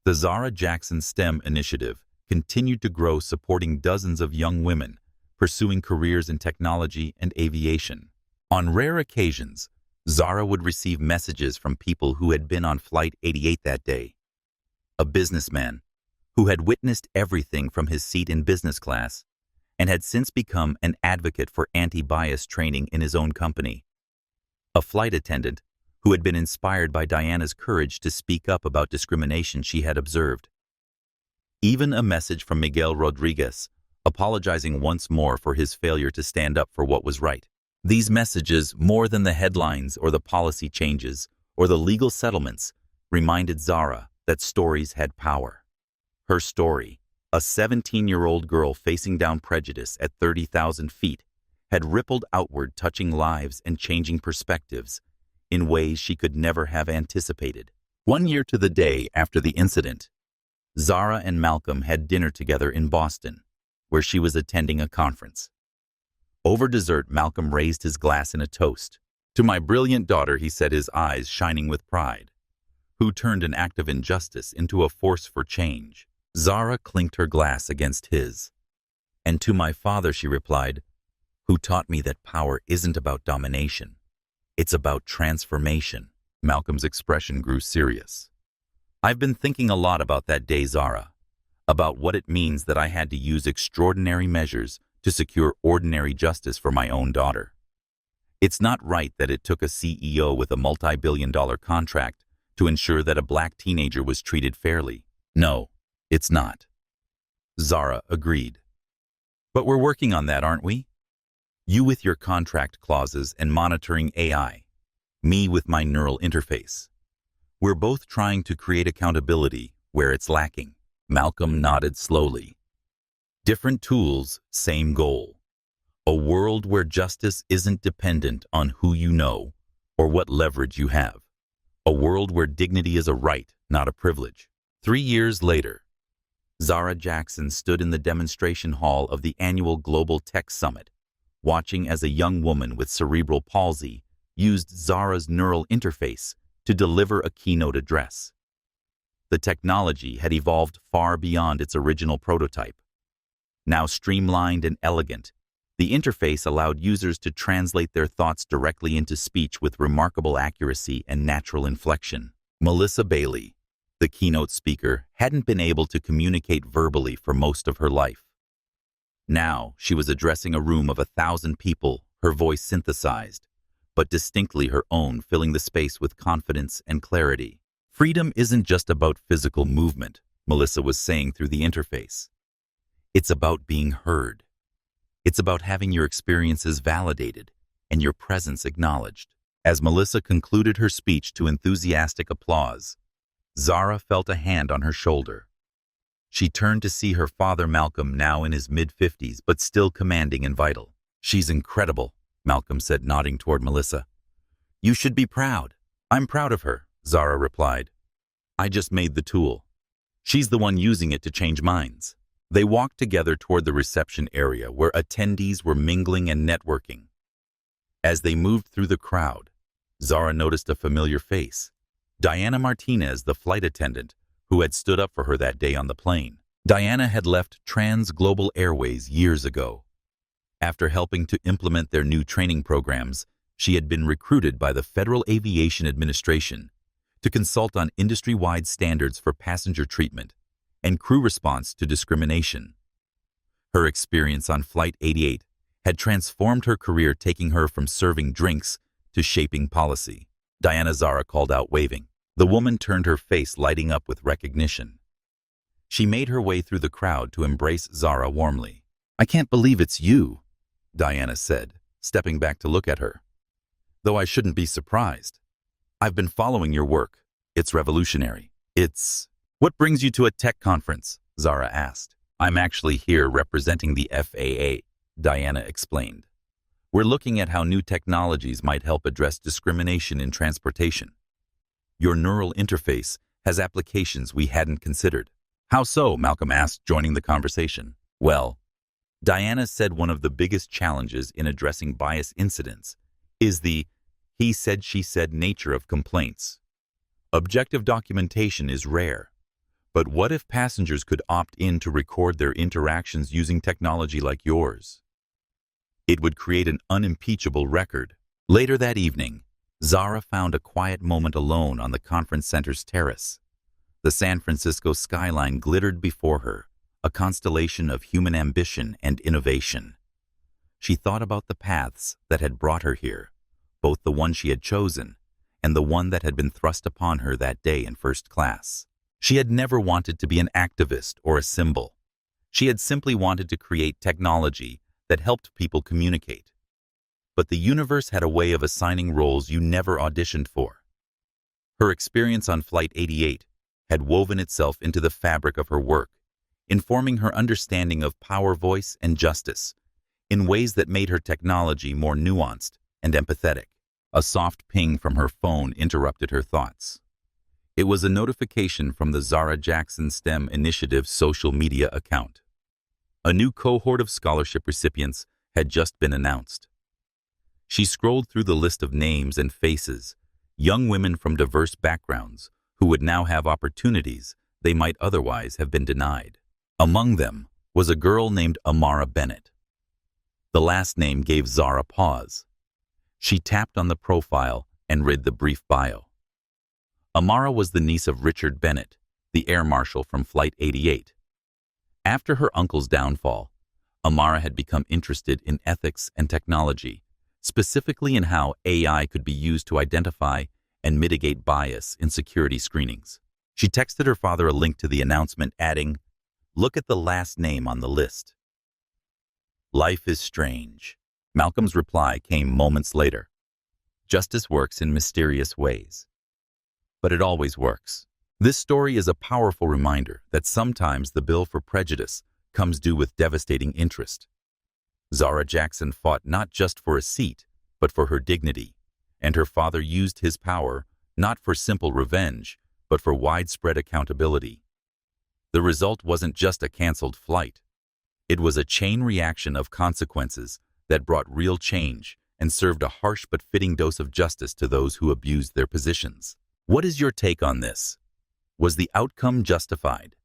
The Zara Jackson STEM initiative continued to grow, supporting dozens of young women pursuing careers in technology and aviation. On rare occasions, Zara would receive messages from people who had been on Flight 88 that day. A businessman who had witnessed everything from his seat in business class and had since become an advocate for anti-bias training in his own company. A flight attendant who had been inspired by Diana's courage to speak up about discrimination she had observed. Even a message from Miguel Rodriguez, apologizing once more for his failure to stand up for what was right. These messages, more than the headlines or the policy changes or the legal settlements, reminded Zara that stories had power. Her story, a 17-year-old girl facing down prejudice at 30,000 feet, had rippled outward, touching lives and changing perspectives in ways she could never have anticipated. 1 year to the day after the incident, Zara and Malcolm had dinner together in Boston, where she was attending a conference. Over dessert, Malcolm raised his glass in a toast. "To my brilliant daughter," he said, his eyes shining with pride, "who turned an act of injustice into a force for change." Zara clinked her glass against his. "And to my father," she replied, "who taught me that power isn't about domination. It's about transformation." Malcolm's expression grew serious. "I've been thinking a lot about that day, Zara, about what it means that I had to use extraordinary measures to secure ordinary justice for my own daughter. It's not right that it took a CEO with a multi-billion-dollar contract to ensure that a black teenager was treated fairly. No, it's not. Zara agreed. But we're working on that, aren't we? You with your contract clauses and monitoring AI. Me with my neural interface. We're both trying to create accountability where it's lacking. Malcolm nodded slowly. Different tools, same goal. A world where justice isn't dependent on who you know or what leverage you have. A world where dignity is a right, not a privilege. 3 years later, Zara Jackson stood in the demonstration hall of the annual Global Tech Summit, watching as a young woman with cerebral palsy used Zara's neural interface to deliver a keynote address. The technology had evolved far beyond its original prototype. Now streamlined and elegant, the interface allowed users to translate their thoughts directly into speech with remarkable accuracy and natural inflection. Melissa Bailey, the keynote speaker, hadn't been able to communicate verbally for most of her life. Now, she was addressing a room of 1,000 people, her voice synthesized, but distinctly her own, filling the space with confidence and clarity. Freedom isn't just about physical movement, Melissa was saying through the interface. It's about being heard. It's about having your experiences validated and your presence acknowledged. As Melissa concluded her speech to enthusiastic applause, Zara felt a hand on her shoulder. She turned to see her father Malcolm, now in his mid-50s, but still commanding and vital. "She's incredible," Malcolm said, nodding toward Melissa. "You should be proud." "I'm proud of her," Zara replied. "I just made the tool. She's the one using it to change minds." They walked together toward the reception area where attendees were mingling and networking. As they moved through the crowd, Zara noticed a familiar face. Diana Martinez, the flight attendant, who had stood up for her that day on the plane. Diana had left TransGlobal Airways years ago. After helping to implement their new training programs, she had been recruited by the Federal Aviation Administration to consult on industry-wide standards for passenger treatment and crew response to discrimination. Her experience on Flight 88 had transformed her career, taking her from serving drinks to shaping policy. "Diana," Zara called out, waving. The woman turned, her face lighting up with recognition. She made her way through the crowd to embrace Zara warmly. "I can't believe it's you," Diana said, stepping back to look at her. "Though I shouldn't be surprised. I've been following your work. It's revolutionary. What brings you to a tech conference?" Zara asked. "I'm actually here representing the FAA," Diana explained. "We're looking at how new technologies might help address discrimination in transportation. Your neural interface has applications we hadn't considered." "How so?" Malcolm asked, joining the conversation. "Well," Diana said, "one of the biggest challenges in addressing bias incidents is the he said, she said nature of complaints. Objective documentation is rare. But what if passengers could opt in to record their interactions using technology like yours? It would create an unimpeachable record." Later that evening, Zara found a quiet moment alone on the conference center's terrace. The San Francisco skyline glittered before her, a constellation of human ambition and innovation. She thought about the paths that had brought her here, both the one she had chosen and the one that had been thrust upon her that day in first class. She had never wanted to be an activist or a symbol. She had simply wanted to create technology that helped people communicate. But the universe had a way of assigning roles you never auditioned for. Her experience on Flight 88 had woven itself into the fabric of her work, informing her understanding of power, voice, and justice in ways that made her technology more nuanced and empathetic. A soft ping from her phone interrupted her thoughts. It was a notification from the Zara Jackson STEM Initiative social media account. A new cohort of scholarship recipients had just been announced. She scrolled through the list of names and faces, young women from diverse backgrounds who would now have opportunities they might otherwise have been denied. Among them was a girl named Amara Bennett. The last name gave Zara pause. She tapped on the profile and read the brief bio. Amara was the niece of Richard Bennett, the Air Marshal from Flight 88. After her uncle's downfall, Amara had become interested in ethics and technology, specifically in how AI could be used to identify and mitigate bias in security screenings. She texted her father a link to the announcement, adding, "Look at the last name on the list." Life is strange. Malcolm's reply came moments later. Justice works in mysterious ways. But it always works. This story is a powerful reminder that sometimes the bill for prejudice comes due with devastating interest. Zara Jackson fought not just for a seat, but for her dignity, and her father used his power not for simple revenge, but for widespread accountability. The result wasn't just a canceled flight. It was a chain reaction of consequences that brought real change and served a harsh but fitting dose of justice to those who abused their positions. What is your take on this? Was the outcome justified?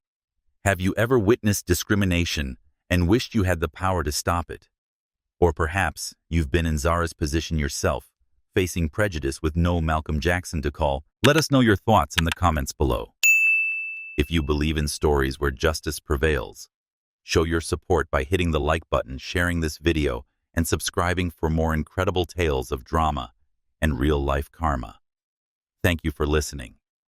Have you ever witnessed discrimination and wished you had the power to stop it? Or perhaps you've been in Zara's position yourself, facing prejudice with no Malcolm Jackson to call? Let us know your thoughts in the comments below. If you believe in stories where justice prevails, show your support by hitting the like button, sharing this video, and subscribing for more incredible tales of drama and real-life karma. Thank you for listening.